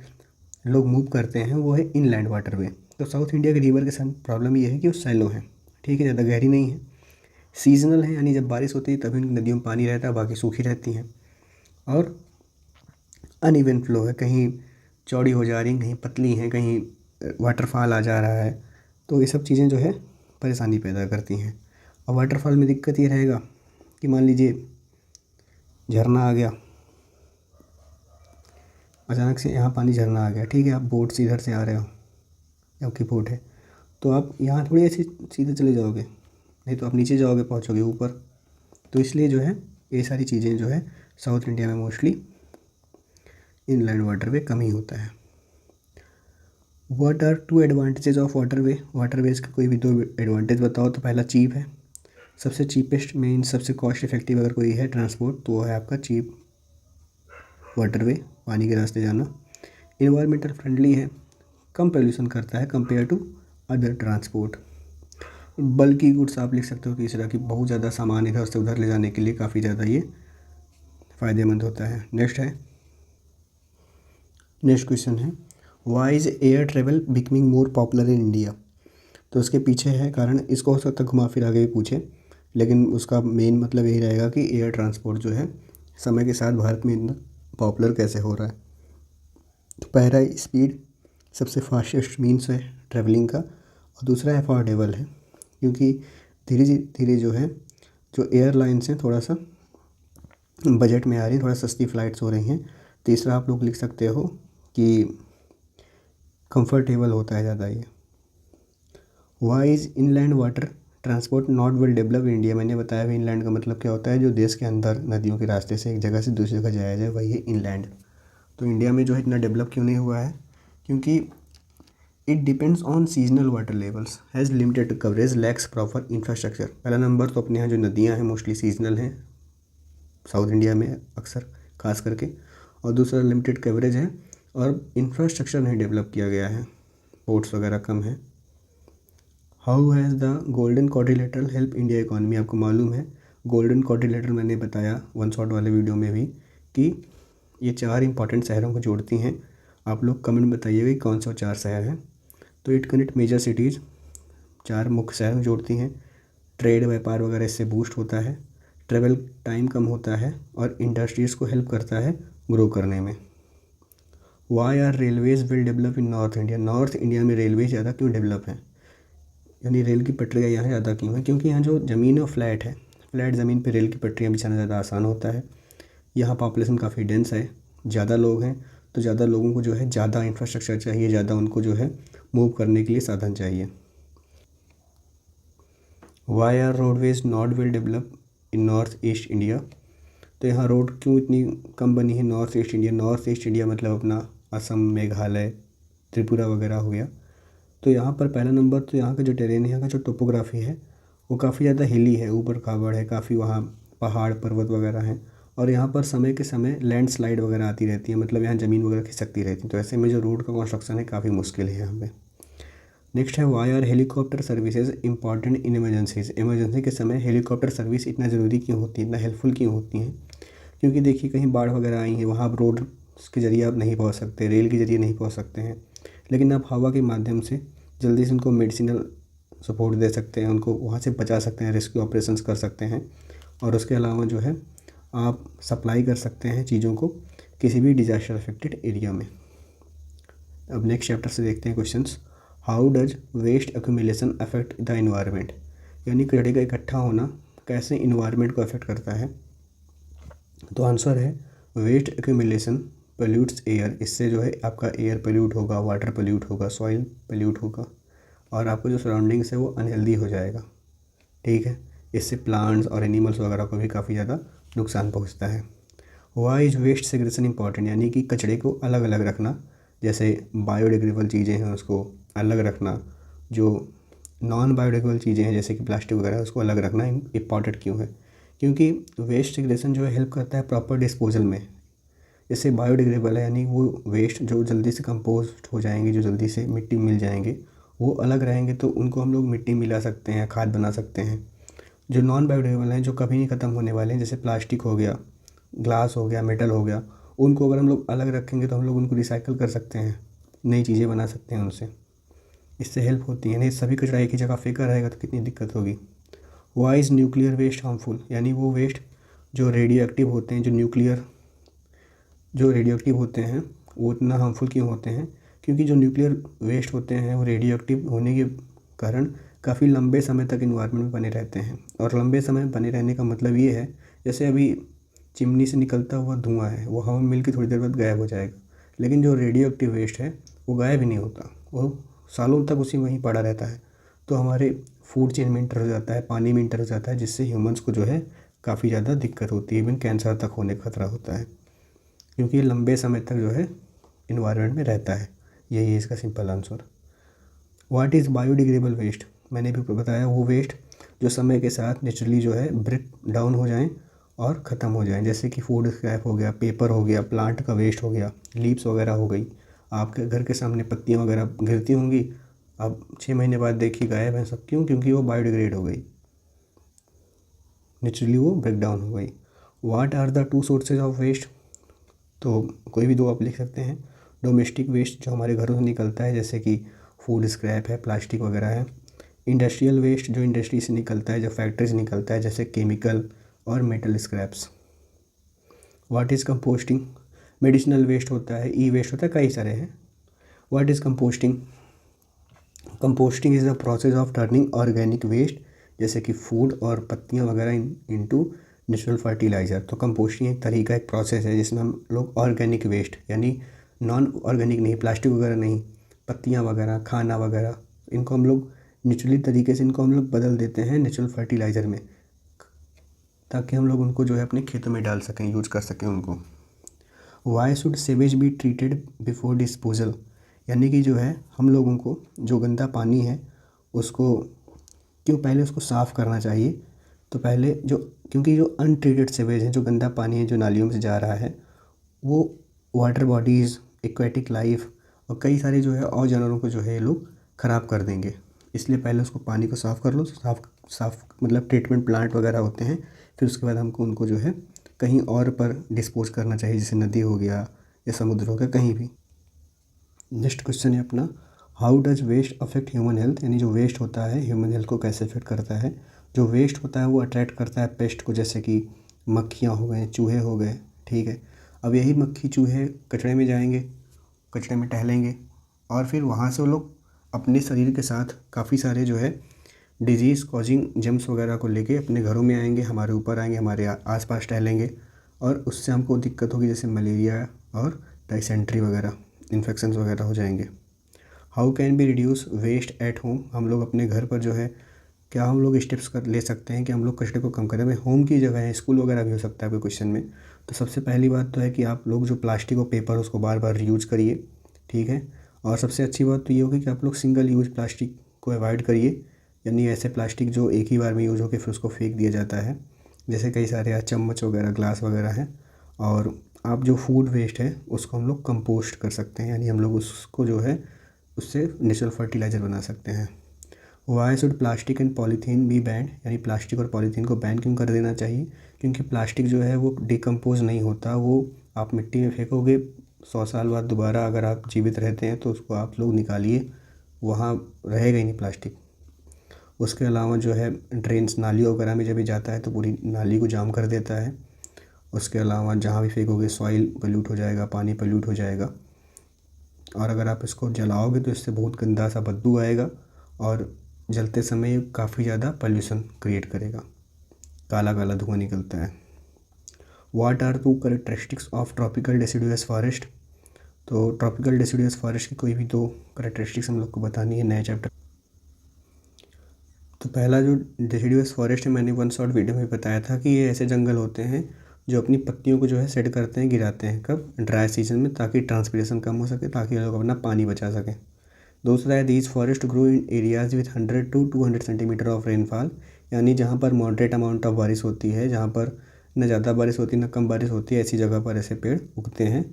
लोग मूव करते हैं, वो है इनलैंड वाटरवे। तो साउथ इंडिया के रिवर के साथ प्रॉब्लम ये है कि वो सैलो हैं, ठीक है, ज़्यादा गहरी नहीं है, सीजनल है, यानी जब बारिश होती है तभी नदियों में पानी रहता है, बाकी सूखी रहती हैं। और अनइवन फ्लो है, कहीं चौड़ी हो जा रही हैं, कहीं पतली हैं, कहीं वाटरफॉल आ जा रहा है। तो ये सब चीज़ें जो है परेशानी पैदा करती हैं। और वाटरफॉल में दिक्कत ये रहेगा कि मान लीजिए झरना आ गया, अचानक से यहाँ पानी झरना आ गया, ठीक है, आप बोट से इधर से आ रहे हो, आपकी बोट है, तो आप यहाँ थोड़ी ऐसे सीधे चले जाओगे, नहीं तो आप नीचे जाओगे, पहुँचोगे ऊपर। तो इसलिए जो है ये सारी चीज़ें जो है साउथ इंडिया में मोस्टली इनलैंड वाटरवे कम ही होता है। What are 2 advantages of waterway. Waterways के कोई भी 2 एडवांटेज बताओ। तो पहला चीप है, सबसे चीपेस्ट मेन सबसे कॉस्ट इफेक्टिव अगर कोई है ट्रांसपोर्ट तो वो है आपका चीप वाटरवे, पानी के रास्ते जाना। इन्वायरमेंटल फ्रेंडली है, कम पोल्यूशन करता है कंपेयर टू अदर ट्रांसपोर्ट। बल्कि गुड्स आप लिख सकते हो कि इस तरह की बहुत ज़्यादा सामान इधर से उधर ले जाने के लिए काफ़ी ज़्यादा ये फ़ायदेमंद होता है। नेक्स्ट क्वेश्चन है, why is air travel becoming more popular in India. तो उसके पीछे है कारण, इसको हो सकता है घुमा फिरा के भी पूछे, लेकिन उसका मेन मतलब यही रहेगा कि एयर ट्रांसपोर्ट जो है समय के साथ भारत में इतना पॉपुलर कैसे हो रहा है। तो पहला स्पीड, सबसे फास्टेस्ट मीन्स है ट्रैवलिंग का, और दूसरा अफोर्डेबल है, क्योंकि धीरे धीरे जो है जो एयरलाइंस हैं थोड़ा सा बजट में आ रही है, थोड़ा सस्ती फ़्लाइट्स हो रही हैं। तीसरा आप लोग लिख सकते हो कि कंफर्टेबल होता है ज़्यादा ये। Why is inland water transport not well develop in India. मैंने बताया भी इनलैंड का मतलब क्या होता है, जो देश के अंदर नदियों के रास्ते से एक जगह से दूसरी जगह जाया जाए, वही है इनलैंड। तो इंडिया में जो है इतना डेवलप क्यों नहीं हुआ है? क्योंकि it depends on seasonal water levels, has limited coverage, lakhs proper infrastructure. पहला नंबर तो अपने यहाँ जो नदियाँ हैं मोस्टली सीजनल हैं साउथ इंडिया में अक्सर खास करके, और दूसरा लिमिटेड कवरेज है और इंफ्रास्ट्रक्चर नहीं डेवलप किया गया है, पोर्ट्स वगैरह कम है। How has the golden quadrilateral help India economy. आपको मालूम है गोल्डन क्वाड्रिलेटरल, मैंने बताया वन शॉट वाले वीडियो में भी कि ये 4 इंपॉर्टेंट शहरों को जोड़ती हैं। आप लोग कमेंट में बताइएगा कि कौन से 4 शहर हैं। तो इट कनेक्ट मेजर सिटीज़, 4 मुख्य शहर जोड़ती हैं। ट्रेड, व्यापार वगैरह इससे बूस्ट होता है। ट्रेवल टाइम कम होता है और इंडस्ट्रीज़ को हेल्प करता है ग्रो करने में। Why are railways will develop in north India. North India में रेलवे ज़्यादा क्यों डेवलप हैं, यानी रेल की पटरियाँ यहाँ ज़्यादा क्यों हैं? क्योंकि यहाँ जो ज़मीन है वो फ्लैट है। फ्लैट ज़मीन पे रेल की पटरियाँ बिछाना ज़्यादा आसान होता है। यहाँ पॉपुलेशन काफ़ी डेंस है, ज़्यादा लोग हैं, तो ज़्यादा लोगों को जो है ज़्यादा इंफ्रास्ट्रक्चर चाहिए, ज़्यादा उनको जो है मूव करने के लिए साधन चाहिए। Why are roadways not well develop in north east India. तो यहाँ रोड क्यों इतनी कम बनी है north east India. North east India मतलब अपना असम, मेघालय, त्रिपुरा वगैरह हो गया। तो यहाँ पर पहला नंबर तो यहाँ का जो टेरेन है, यहाँ का जो टोपोग्राफी है वो काफ़ी ज़्यादा हिली है, ऊबड़ खाबड़ है, काफ़ी वहाँ पहाड़ पर्वत वगैरह हैं। और यहाँ पर समय के समय लैंडस्लाइड वगैरह आती रहती है, मतलब यहाँ ज़मीन वगैरह खिसकती रहती है। तो ऐसे में जो रोड का कंस्ट्रक्शन है काफ़ी मुश्किल है यहाँ पे। नेक्स्ट है why are helicopter services important in emergencies. Emergency के समय हेलीकॉप्टर सर्विस इतना ज़रूरी क्यों होती है, इतना हेल्पफुल क्यों होती हैं? क्योंकि देखिए कहीं बाढ़ वगैरह आई है, वहाँ आप रोड के ज़रिए आप नहीं पहुँच सकते, रेल के ज़रिए नहीं पहुँच सकते हैं, लेकिन आप हवा के माध्यम से जल्दी से उनको मेडिसिनल सपोर्ट दे सकते हैं, उनको वहाँ से बचा सकते हैं, रेस्क्यू ऑपरेशंस कर सकते हैं। और उसके अलावा जो है आप सप्लाई कर सकते हैं चीज़ों को किसी भी डिज़ास्टर अफेक्टेड एरिया में। अब नेक्स्ट चैप्टर से देखते हैं questions. How does waste accumulation affect the environment. यानी कचरे का इकट्ठा होना कैसे इन्वायरमेंट को अफेक्ट करता है। तो आंसर है वेस्ट एक्यूमुलेशन पोल्यूट्स एयर। इससे जो है आपका एयर पोल्यूट होगा, वाटर पोल्यूट होगा, सॉइल पोल्यूट होगा और आपको जो सराउंडिंग्स है वो अनहेल्दी हो जाएगा। ठीक है, इससे प्लांट्स और एनिमल्स वगैरह को भी काफ़ी ज़्यादा नुकसान पहुंचता है। Why is waste segregation important. यानी कि कचरे को अलग अलग रखना, जैसे बायोडिग्रेडेबल चीज़ें हैं उसको अलग रखना, जो नॉन बायोडिग्रेडेबल चीज़ें हैं जैसे कि प्लास्टिक वगैरह उसको अलग रखना इम्पॉर्टेंट क्यों है? क्योंकि वेस्ट सेग्रेगेशन जो है हेल्प करता है प्रॉपर डिस्पोजल में। जैसे बायोडिग्रेडेबल है यानी वो वेस्ट जो जल्दी से कंपोस्ट हो जाएंगे, जो जल्दी से मिट्टी मिल जाएंगे, वो अलग रहेंगे तो उनको हम लोग मिट्टी मिला सकते हैं, खाद बना सकते हैं। जो नॉन बायोडिग्रेडेबल हैं, जो कभी नहीं ख़त्म होने वाले हैं, जैसे प्लास्टिक हो गया, ग्लास हो गया, मेटल हो गया, उनको अगर हम लोग अलग रखेंगे तो हम लोग उनको रिसाइकल कर सकते हैं, नई चीज़ें बना सकते हैं उनसे। इससे हेल्प होती है। नहीं सभी कचरा एक ही जगह फेंका रहेगा तो कितनी दिक्कत होगी। Why is nuclear waste harmful. यानी वो वेस्ट जो रेडियो एक्टिव होते हैं, जो रेडियो एक्टिव होते हैं वो इतना हार्मफुल क्यों होते हैं? क्योंकि जो न्यूक्लियर वेस्ट होते हैं वो रेडियो एक्टिव होने के कारण काफ़ी लंबे समय तक इन्वायरमेंट में बने रहते हैं। और लंबे समय में बने रहने का मतलब ये है, जैसे अभी चिमनी से निकलता हुआ धुआं है, वो हवा में मिल के थोड़ी देर बाद गायब हो जाएगा, लेकिन जो रेडियो एक्टिव वेस्ट है वो गायब ही नहीं होता, वो सालों तक उसी वहीं पड़ा रहता है। तो हमारे फूड चेन में इंटर हो जाता है, पानी में इंटर हो जाता है, जिससे ह्यूमंस को जो है काफ़ी ज़्यादा दिक्कत होती है, इवन कैंसर तक होने का खतरा होता है, क्योंकि ये लंबे समय तक जो है इन्वायरमेंट में रहता है। यही है इसका simple answer. What is biodegradable waste. मैंने भी बताया वो वेस्ट जो समय के साथ नेचुरली जो है ब्रेक डाउन हो जाएं और ख़त्म हो जाएं, जैसे कि फूड स्क्रैप हो गया, पेपर हो गया, प्लांट का वेस्ट हो गया, लीव्स वगैरह हो गई। आपके घर के सामने पत्तियाँ वगैरह गिरती होंगी, अब 6 महीने बाद देखिए गायब है सब। क्यों? क्योंकि वो बायोडिग्रेड हो गई, नेचुरली वो ब्रेक डाउन हो गई। What are the 2 sources of waste. तो कोई भी 2 आप लिख सकते हैं। डोमेस्टिक वेस्ट जो हमारे घरों से निकलता है, जैसे कि फूड स्क्रैप है, प्लास्टिक वगैरह है। इंडस्ट्रियल वेस्ट जो इंडस्ट्री से निकलता है, जो फैक्ट्री से निकलता है, जैसे केमिकल और metal scraps. What is composting. Medicinal waste होता है, ई वेस्ट होता है, कई सारे हैं। What is composting. Composting is the process of turning organic waste जैसे कि फूड और पत्तियाँ वगैरह इनटू नेचुरल फर्टिलाइज़र। तो कंपोस्टिंग एक तरीका, एक प्रोसेस है जिसमें हम लोग ऑर्गेनिक वेस्ट यानी नॉन ऑर्गेनिक नहीं, प्लास्टिक वगैरह नहीं, पत्तियाँ वगैरह, खाना वगैरह, इनको हम लोग नेचुरली तरीके से इनको हम लोग बदल देते हैं नेचुरल फर्टिलाइज़र में, ताकि हम लोग उनको जो है अपने खेतों में डाल सकें, यूज कर सकें उनको। Why should sewage be treated before disposal. यानी कि जो है हम लोगों को जो गंदा पानी है उसको क्यों पहले उसको साफ़ करना चाहिए। तो पहले क्योंकि जो अनट्रीटेड सीवेज है, जो गंदा पानी है जो नालियों में से जा रहा है, वो वाटर बॉडीज़, एक्वेटिक लाइफ और कई सारे जो है और जानवरों को जो है ये लोग ख़राब कर देंगे। इसलिए पहले उसको पानी को साफ़ कर लो, साफ़ साफ़ मतलब ट्रीटमेंट प्लांट वगैरह होते हैं, फिर उसके बाद हमको उनको जो है कहीं और पर डिस्पोज करना चाहिए, जैसे नदी हो गया या समुद्र हो गया, कहीं भी। नेक्स्ट क्वेश्चन है अपना, how does waste affect human health, यानी जो वेस्ट होता है ह्यूमन हेल्थ को कैसे अफेक्ट करता है। जो वेस्ट होता है वो अट्रैक्ट करता है पेस्ट को, जैसे कि मक्खियाँ हो गए, चूहे हो गए, ठीक है। अब यही मक्खी चूहे कचरे में जाएंगे, कचरे में टहलेंगे, और फिर वहाँ से वो लोग अपने शरीर के साथ काफ़ी सारे जो है डिजीज़ कॉजिंग जर्म्स वगैरह को लेके अपने घरों में आएंगे, हमारे ऊपर आएंगे, हमारे आसपास टहलेंगे, और उससे हमको दिक्कत होगी, जैसे मलेरिया और डाइसेंट्री वगैरह इन्फेक्शंस वगैरह हो जाएंगे। How can be reduce waste at home, हम लोग अपने घर पर जो है क्या हम लोग स्टेप्स कर ले सकते हैं कि हम लोग कचरे को कम करें। भाई होम की जगह है, स्कूल वगैरह भी हो सकता है कोई क्वेश्चन में। तो सबसे पहली बात तो है कि आप लोग जो प्लास्टिक और पेपर उसको बार बार रीयूज़ करिए, ठीक है। और सबसे अच्छी बात तो ये होगी कि आप लोग सिंगल यूज़ प्लास्टिक को अवॉइड करिए, यानी ऐसे प्लास्टिक जो एक ही बार में यूज़ होकर फिर उसको फेंक दिया जाता है, जैसे कई सारे चम्मच वगैरह, ग्लास वगैरह हैं। और आप जो फूड वेस्ट है उसको हम लोग कंपोस्ट कर सकते हैं, यानी हम लोग उसको जो है उससे नेचुरल फर्टिलाइज़र बना सकते हैं। Why should plastic and polythene be banned, यानी प्लास्टिक और पॉलीथीन को बैन क्यों कर देना चाहिए। क्योंकि प्लास्टिक जो है वो डिकम्पोज नहीं होता, वो आप मिट्टी में फेंकोगे, 100 साल बाद दोबारा अगर आप जीवित रहते हैं तो उसको आप लोग निकालिए, वहाँ रहेगा ही नहीं प्लास्टिक। उसके अलावा जो है ड्रेन्स, नालियों वगैरह में जब भी जाता है तो पूरी नाली को जाम कर देता है। उसके अलावा जहाँ भी फेंकोगे सॉइल पोल्यूट हो जाएगा, पानी पोल्यूट हो जाएगा, और अगर आप इसको जलाओगे तो इससे बहुत गंदा सा बदबू आएगा, और जलते समय काफ़ी ज़्यादा पॉल्यूशन क्रिएट करेगा, काला काला धुआं निकलता है। What are 2 characteristics of tropical deciduous forest, तो ट्रॉपिकल डेसिडुअस फॉरेस्ट की कोई भी 2 कैरेक्टरिस्टिक्स हम लोग को बतानी है नए चैप्टर। तो पहला जो डेसिडुअस फॉरेस्ट है, मैंने वन शॉट वीडियो में बताया था कि ये ऐसे जंगल होते हैं जो अपनी पत्तियों को जो है सेट करते हैं, गिराते हैं कब, ड्राई सीजन में, ताकि ट्रांसपीरेशन कम हो सके, ताकि लोग अपना पानी बचा सकें। दूसरा है these forest grow in areas with 100 to 200 centimetre of rainfall, यानी जहाँ पर मॉडरेट अमाउंट ऑफ बारिश होती है, जहाँ पर न ज़्यादा बारिश होती है न कम बारिश होती है, ऐसी जगह पर ऐसे पेड़ उगते हैं।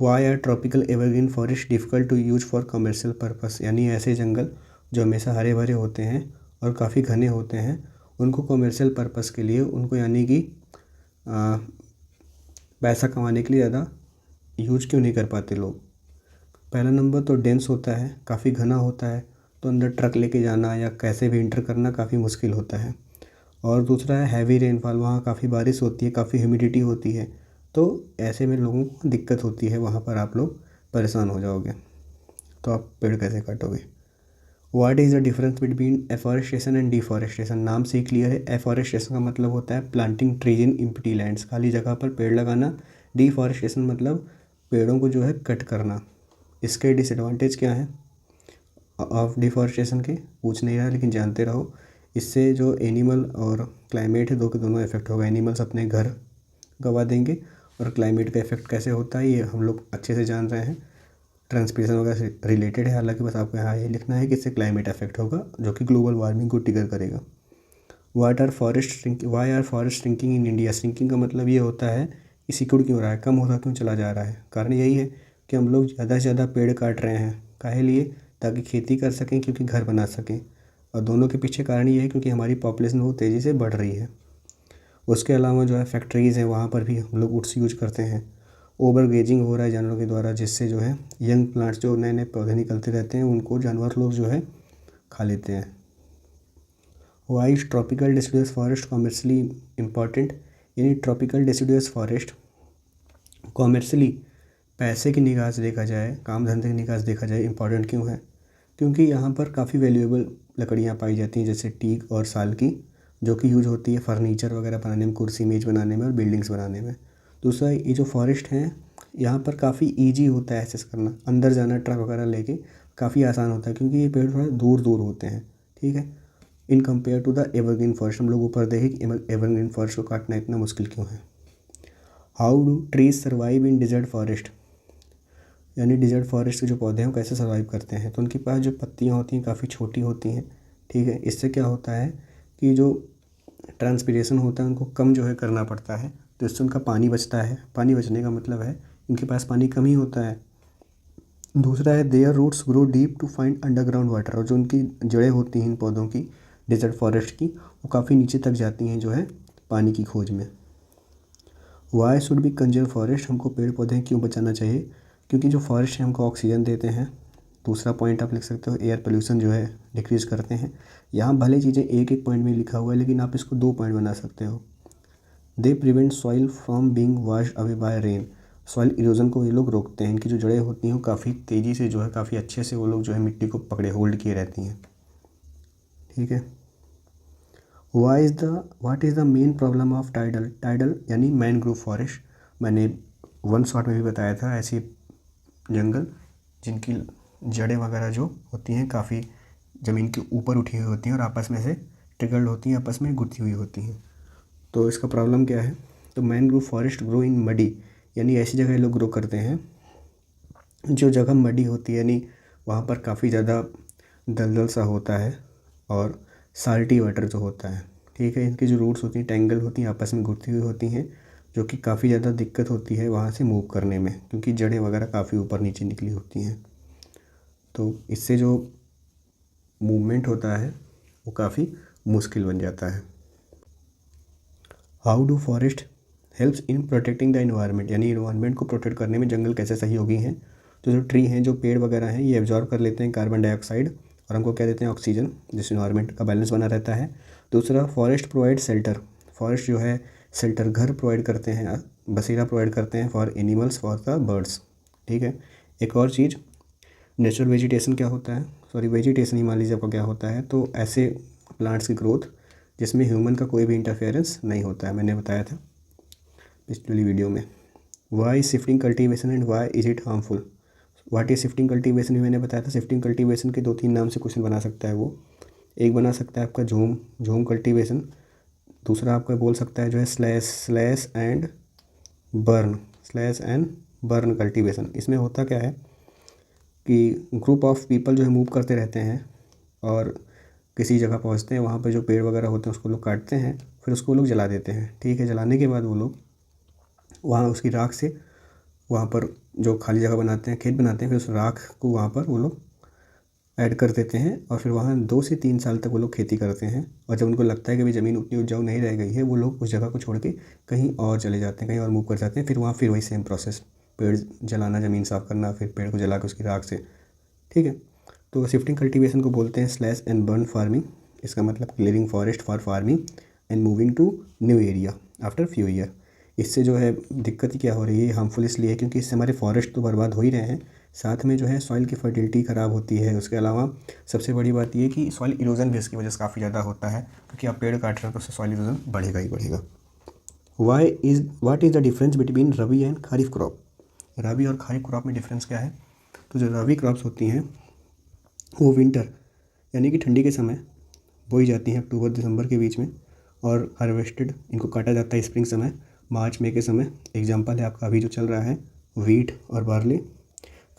Why are tropical evergreen forest difficult to use for commercial purpose, यानी ऐसे जंगल जो हमेशा हरे भरे होते हैं और काफ़ी घने होते हैं, उनको कमर्शियल पर्पस के लिए, उनको यानी कि पैसा कमाने के लिए ज़्यादा यूज क्यों नहीं कर पाते लोग। पहला नंबर तो डेंस होता है, काफ़ी घना होता है, तो अंदर ट्रक लेके जाना या कैसे भी इंटर करना काफ़ी मुश्किल होता है। और दूसरा है हैवी रेनफॉल, वहाँ काफ़ी बारिश होती है, काफ़ी ह्यूमिडिटी होती है, तो ऐसे में लोगों को दिक्कत होती है, वहाँ पर आप लोग परेशान हो जाओगे, तो आप पेड़ कैसे काटोगे। What is the difference between afforestation and deforestation, नाम से ही क्लियर है। एफॉरेस्टेशन का मतलब होता है planting trees in empty lands, खाली जगह पर पेड़ लगाना। डिफॉरेस्टेशन मतलब पेड़ों को जो है कट करना। इसके डिसएडवांटेज क्या हैं ऑफ डिफॉरेस्टेशन के, पूछ नहीं रहा लेकिन जानते रहो। इससे जो एनिमल और क्लाइमेट है, दो के दोनों इफेक्ट होगा। एनिमल्स अपने घर गंवा देंगे, और क्लाइमेट का इफेक्ट कैसे होता है ये हम लोग अच्छे से जान रहे हैं, ट्रांसपीरेशन वगैरह से रिलेटेड है। हालांकि बस आपको यहाँ ये लिखना है कि इससे क्लाइमेट इफेक्ट होगा, जो कि ग्लोबल वार्मिंग को ट्रिगर करेगा। Why are forest shrinking in India, shrinking का मतलब ये होता है कि सिकुड़ क्यों रहा है, कम होता क्यों चला जा रहा है। कारण यही है कि हम लोग ज़्यादा से ज़्यादा पेड़ काट रहे हैं, काहे लिए, ताकि खेती कर सकें, क्योंकि घर बना सकें। और दोनों के पीछे कारण ये है क्योंकि हमारी पॉपुलेशन बहुत तेज़ी से बढ़ रही है। उसके अलावा जो है फैक्ट्रीज़ हैं, वहाँ पर भी हम लोग वुड्स यूज करते हैं। ओवर गेजिंग हो रहा है जानवरों के द्वारा, जिससे जो है यंग प्लांट्स, जो नए नए पौधे निकलते रहते हैं, उनको जानवर लोग जो है खा लेते हैं। Why is tropical deciduous forest commercially important, यानी ट्रॉपिकल डेसिडुअस फॉरेस्ट कॉमर्शली, पैसे की निगाह से देखा जाए, काम धंधे की निगाह से देखा जाए, इंपॉर्टेंट क्यों है। क्योंकि यहाँ पर काफ़ी वैल्यूएबल लकड़ियाँ पाई जाती हैं, जैसे टीक और साल की, जो कि यूज होती है फर्नीचर वगैरह बनाने में, कुर्सी मेज़ बनाने में और बिल्डिंग्स बनाने में। दूसरा, ये जो फॉरेस्ट हैं यहाँ पर काफ़ी ईजी होता है एक्सेस करना, अंदर जाना ट्रक वगैरह लेके काफ़ी आसान होता है, क्योंकि ये पेड़ थोड़ा दूर दूर होते हैं, ठीक है, in compare to the evergreen forest. हम लोग ऊपर देखें कि एवरग्रीन फॉरेस्ट को काटना इतना मुश्किल क्यों है। How do trees survive in desert forest, यानी डिजर्ट फॉरेस्ट के जो पौधे हैं वो कैसे सर्वाइव करते हैं। तो उनके पास जो पत्तियाँ होती हैं काफ़ी छोटी होती हैं, ठीक है। इससे क्या होता है कि जो ट्रांसपीरेशन होता है उनको कम जो है करना पड़ता है, तो इससे उनका पानी बचता है। पानी बचने का मतलब है उनके पास पानी कम ही होता है, दूसरा है their roots grow deep to find underground water, और जो उनकी जड़ें होती हैं इन पौधों की डेजर्ट फॉरेस्ट की, वो काफ़ी नीचे तक जाती हैं जो है पानी की खोज में। Why should be conserve forest, हमको पेड़ पौधे क्यों बचाना चाहिए? क्योंकि जो फॉरेस्ट है हमको ऑक्सीजन देते हैं। दूसरा पॉइंट आप लिख सकते हो एयर पोल्यूशन जो है डिक्रीज़ करते हैं। यहाँ भले चीज़ें एक एक पॉइंट में लिखा हुआ है, लेकिन आप इसको 2 पॉइंट बना सकते हो। They prevent soil from being washed away by rain, soil erosion को ये लोग रोकते हैं। इनकी जो जड़ें होती हैं वो काफ़ी तेज़ी से जो है काफ़ी अच्छे से वो लोग जो है मिट्टी को पकड़े होल्ड किए रहती हैं। ठीक है। What is the main problem of tidal यानी मैनग्रोव फॉरेस्ट? मैंने वन शॉट में भी बताया था, ऐसी जंगल जिनकी जड़ें वगैरह जो होती हैं काफ़ी ज़मीन के ऊपर उठी हुई होती हैं और आपस में से ट्रिगर्ड होती हैं, आपस में गुथी हुई होती हैं। तो इसका प्रॉब्लम क्या है? तो mangrove forest grow in muddy, यानी ऐसी जगह लोग ग्रो करते हैं जो जगह मडी होती है, यानी वहाँ पर काफ़ी ज़्यादा दलदल सा होता है और साल्टी वाटर जो होता है। ठीक है। इनकी जो रूट्स होती हैं टैंगल होती हैं, आपस में घुटती हुई होती हैं, जो कि काफ़ी ज़्यादा दिक्कत होती है वहाँ से मूव करने में, क्योंकि जड़ें वगैरह काफ़ी ऊपर नीचे निकली होती हैं। तो इससे जो मूवमेंट होता है वो काफ़ी मुश्किल बन जाता है। How do forest helps in protecting the environment, यानी इन्वायरमेंट को प्रोटेक्ट करने में जंगल कैसे सहयोगी हैं? तो जो ट्री हैं, जो पेड़ वगैरह हैं, ये एब्जॉर्ब कर लेते हैं कार्बन डाइऑक्साइड और हमको क्या देते हैं? ऑक्सीजन, जिससे इन्वायरमेंट का बैलेंस बना रहता है। दूसरा, फॉरेस्ट प्रोवाइड शेल्टर, फॉरेस्ट जो है शेल्टर घर प्रोवाइड करते हैं, बसेरा प्रोवाइड करते हैं for animals, for the birds. ठीक है। एक और चीज़, नेचुरल वेजिटेशन क्या होता है? सॉरी, वेजिटेशन ही मान लीजिए आपका क्या होता है, तो ऐसे प्लांट्स की ग्रोथ जिसमें ह्यूमन का कोई भी इंटरफेरेंस नहीं होता है, मैंने बताया था पिछली वीडियो में। Why shifting cultivation and why is it harmful? What is shifting cultivation भी मैंने बताया था। शिफ्टिंग कल्टीवेशन के 2-3 नाम से क्वेश्चन बना सकता है वो। एक बना सकता है आपका झूम कल्टीवेशन। दूसरा आपका बोल सकता है जो है स्लैश एंड बर्न कल्टीवेशन। इसमें होता क्या है कि ग्रुप ऑफ पीपल जो है मूव करते रहते हैं और किसी जगह पहुंचते हैं, वहाँ पे जो पेड़ वगैरह होते हैं उसको लोग काटते हैं, फिर उसको लोग जला देते हैं। ठीक है। जलाने के बाद वो लोग वहाँ उसकी राख से वहाँ पर जो खाली जगह बनाते हैं, खेत बनाते हैं, फिर उस राख को वहाँ पर वो लोग ऐड कर देते हैं और फिर वहाँ 2 से 3 साल तक वो लोग खेती करते हैं। और जब उनको लगता है कि भाई ज़मीन उतनी उपजाऊ नहीं रह गई है, वो लोग उस जगह को छोड़ के कहीं और चले जाते हैं, कहीं और मूव कर जाते हैं। फिर वहाँ फिर वही सेम प्रोसेस, पेड़ जलाना, ज़मीन साफ़ करना, फिर पेड़ को जला के उसकी राख से। ठीक है। तो शिफ्टिंग कल्टीवेशन को बोलते हैं स्लैश एंड बर्न फार्मिंग। इसका मतलब clearing forest for farming and moving to new area after few year. इससे जो है दिक्कत क्या हो रही है, हार्मफुल इसलिए है क्योंकि इससे हमारे फॉरेस्ट तो बर्बाद हो ही रहे हैं, साथ में जो है सॉइल की फर्टिलिटी ख़राब होती है। उसके अलावा सबसे बड़ी बात ये कि सॉइल इरोजन भी इसकी वजह से काफ़ी ज़्यादा होता है, क्योंकि आप पेड़ काट रहे हो तो उससे सॉइल इरोजन बढ़ेगा ही बढ़ेगा। What is the difference between rabi and kharif crop? Rabi और खरीफ क्रॉप में डिफरेंस क्या है? तो जो रबी क्रॉप्स होती हैं वो विंटर यानी कि ठंडी के समय बोई जाती हैं, अक्टूबर दिसंबर के बीच में, और हार्वेस्टेड इनको काटा जाता है स्प्रिंग समय, मार्च मई के समय। एग्जांपल है आपका अभी जो चल रहा है वीट और बार्ली।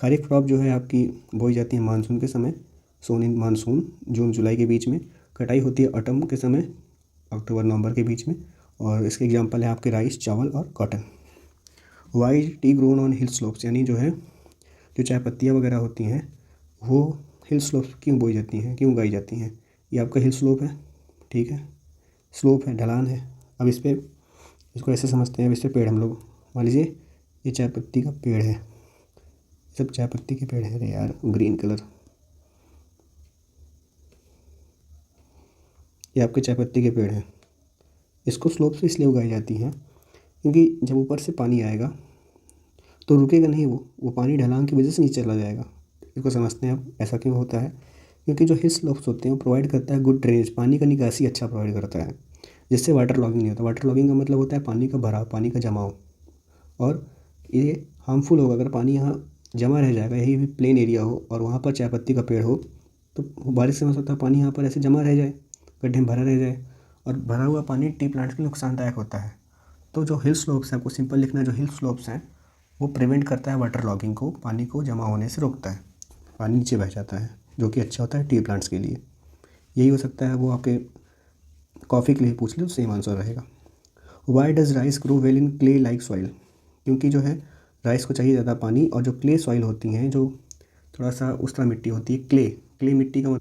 खरीफ क्रॉप जो है आपकी बोई जाती है मानसून के समय, सोन इन मानसून, जून जुलाई के बीच में। कटाई होती है ऑटम के समय, अक्टूबर नवंबर के बीच में। और इसके एग्जांपल है आपके राइस, चावल और cotton. Why tea grown on hill slopes, यानी जो है जो चाय पत्तियाँ वगैरह होती हैं वो हिल स्लोप्स क्यों बोई जाती हैं, क्यों उगाई जाती हैं? ये आपका हिल स्लोप है। ठीक है। स्लोप है, ढलान है। अब इस पर इसको ऐसे समझते हैं, अब इस पर पेड़ हम लोग मान लीजिए ये चाय पत्ती का पेड़ है, सब चाय पत्ती के पेड़ हैं। अरे यार ग्रीन कलर, ये आपके चाय पत्ती के पेड़ हैं। इसको स्लोप से इसलिए उगाई जाती हैं क्योंकि जब ऊपर से पानी आएगा तो रुकेगा नहीं, वो पानी ढलान की वजह से नीचे चला जाएगा। इसको समझते हैं आप ऐसा क्यों होता है? क्योंकि जो हिल स्लोप्स होते हैं वो प्रोवाइड करता है गुड ड्रेनेज, पानी का निकासी अच्छा प्रोवाइड करता है, जिससे वाटर लॉगिंग नहीं होता। वाटर लॉगिंग का मतलब होता है पानी का भराव, पानी का जमाव, और ये हार्मफुल होगा अगर पानी यहाँ जमा रह जाएगा, यही भी प्लेन एरिया हो और वहाँ पर चाय पत्ती का पेड़ हो, तो बारिश से हो सकता है पानी यहाँ पर ऐसे जमा रह जाए, गड्ढे में भरा रह जाए, और भरा हुआ पानी टी प्लांट्स के लिए नुकसानदायक होता है। तो जो हिल स्लोप्स हैं, आपको सिंपल लिखना है, जो हिल स्लोप्स हैं वो प्रिवेंट करता है वाटर लॉगिंग को, पानी को जमा होने से रोकता है, पानी नीचे बह जाता है, जो कि अच्छा होता है टी प्लांट्स के लिए। यही हो सकता है, वो आपके कॉफ़ी के लिए पूछ लो, सेम आंसर रहेगा। Why does rice grow well in clay like soil? क्योंकि जो है राइस को चाहिए ज़्यादा पानी, और जो क्ले सॉइल होती हैं, जो थोड़ा सा उस तरह मिट्टी होती है क्ले। क्ले मिट्टी का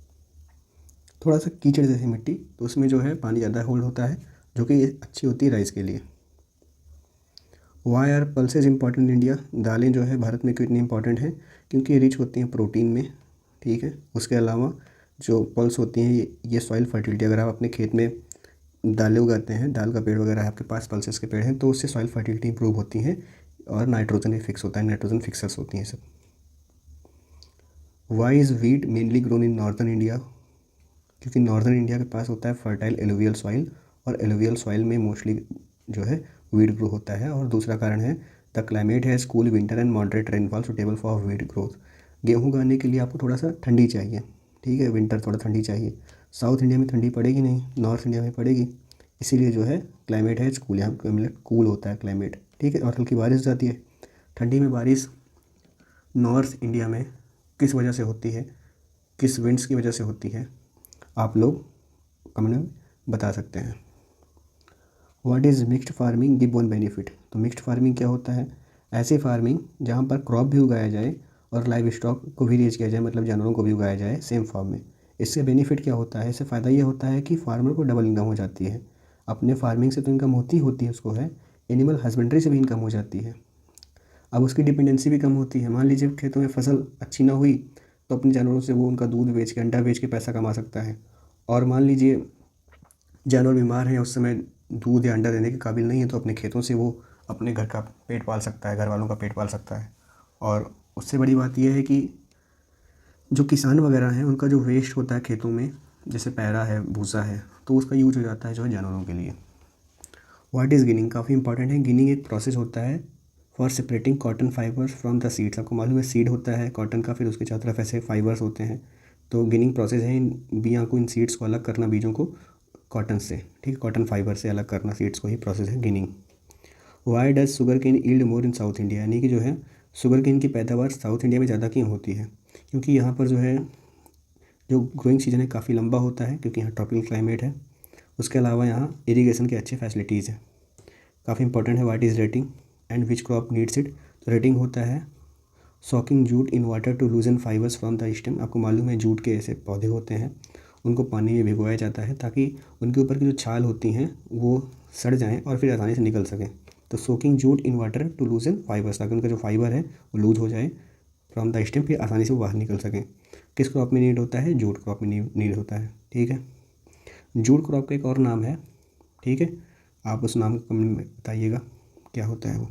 थोड़ा सा कीचड़ जैसी मिट्टी, तो उसमें जो है पानी ज़्यादा होल्ड होता है, जो कि अच्छी होती है राइस के लिए। Why are pulses important India? दालें जो है भारत में क्यों इतनी इंपॉर्टेंट हैं? क्योंकि ये रिच होती हैं प्रोटीन में, ठीक है। उसके अलावा जो पल्स होती हैं ये सॉइल फर्टिलिटी, अगर आप अपने खेत में दालें उगाते हैं, दाल का पेड़ वगैरह है आपके पास, पल्सेस के पेड़ हैं, तो उससे सॉइल फर्टिलिटी इंप्रूव होती है और नाइट्रोजन भी फिक्स होता है, नाइट्रोजन फिक्सर्स होती हैं सब। Why is wheat mainly grown in northern India? क्योंकि नॉर्दर्न इंडिया के पास होता है फर्टाइल एलुवियल सॉइल, और एलुवियल सॉइल में मोस्टली जो है वीट ग्रो होता है। और दूसरा कारण है द क्लाइमेट है cool winter and moderate rainfall suitable for wheat growth. गेहूँ उगाने के लिए आपको थोड़ा सा ठंडी चाहिए, ठीक है, विंटर थोड़ा ठंडी चाहिए। साउथ इंडिया में ठंडी पड़ेगी नहीं, नॉर्थ इंडिया में पड़ेगी, इसीलिए जो है क्लाइमेट है कूल, यहाँ मतलब कूल होता है क्लाइमेट, ठीक है। और हल्की बारिश जाती है। ठंडी में बारिश नॉर्थ इंडिया में किस वजह से होती है, किस विंड्स की वजह से होती है, आप लोग कमेंट में बता सकते हैं। What is mixed farming give one benefit? तो मिक्स्ड फार्मिंग क्या होता है? ऐसी फार्मिंग जहाँ पर क्रॉप भी उगाया जाए और लाइव स्टॉक को भी रेज किया जाए, मतलब जानवरों को भी उगाया जाए सेम फार्म में। इससे बेनिफिट क्या होता है? इससे फ़ायदा ये होता है कि फार्मर को डबल इनकम हो जाती है। अपने फार्मिंग से तो इनकम होती है उसको है, एनिमल हस्बेंड्री से भी इनकम हो जाती है। अब उसकी डिपेंडेंसी भी कम होती है। मान लीजिए खेतों में फसल अच्छी ना हुई, तो अपने जानवरों से वो उनका दूध बेच के, अंडा बेच के पैसा कमा सकता है। और मान लीजिए जानवर बीमार हैं, उस समय दूध या अंडा देने के काबिल नहीं है, तो अपने खेतों से वो अपने घर का पेट पाल सकता है, घर वालों का पेट पाल सकता है। और उससे बड़ी बात यह है कि जो किसान वगैरह हैं उनका जो वेस्ट होता है खेतों में, जैसे पैरा है, भूसा है, तो उसका यूज हो जाता है जो है जानवरों के लिए। What is ginning? काफ़ी इंपॉर्टेंट है। गिनिंग एक प्रोसेस होता है for separating cotton fibres from the seeds. आपको मालूम है सीड होता है कॉटन का, फिर उसके चारों तरफ ऐसे फाइबर्स होते हैं। तो गिनिंग प्रोसेस है इन बिया को, इन सीड्स को अलग करना, बीजों को कॉटन से, ठीक है, कॉटन फाइबर से अलग करना सीड्स को ही प्रोसेस है ginning. Why does sugar cane yield more in South India? यानी कि जो है शुगर केन की पैदावार साउथ इंडिया में ज़्यादा क्यों होती है? क्योंकि यहाँ पर जो है जो ग्रोइंग सीजन है काफ़ी लंबा होता है, क्योंकि यहाँ ट्रॉपिकल क्लाइमेट है। उसके अलावा यहाँ इरीगेशन की अच्छी फैसिलिटीज़ है। काफ़ी इंपॉर्टेंट है। What is retting and which crop needs it? तो रेटिंग होता है soaking jute in water to loosen fibres from the stem. आपको मालूम है जूट के ऐसे पौधे होते हैं, उनको पानी में भिगोया जाता है ताकि उनके ऊपर की जो छाल होती हैं वो सड़ जाएं और फिर आसानी से निकल सकें। तो soaking jute in water to loosen fibres, ताकि उनका जो फाइबर है वो लूज हो जाए फ्रॉम द स्टेम, फिर आसानी से वो बाहर निकल सकें। किस क्रॉप में नीड होता है? जूट क्रॉप में नीड होता है, ठीक है। जूट क्रॉप का एक और नाम है, ठीक है, आप उस नाम को कमेंट में बताइएगा क्या होता है वो,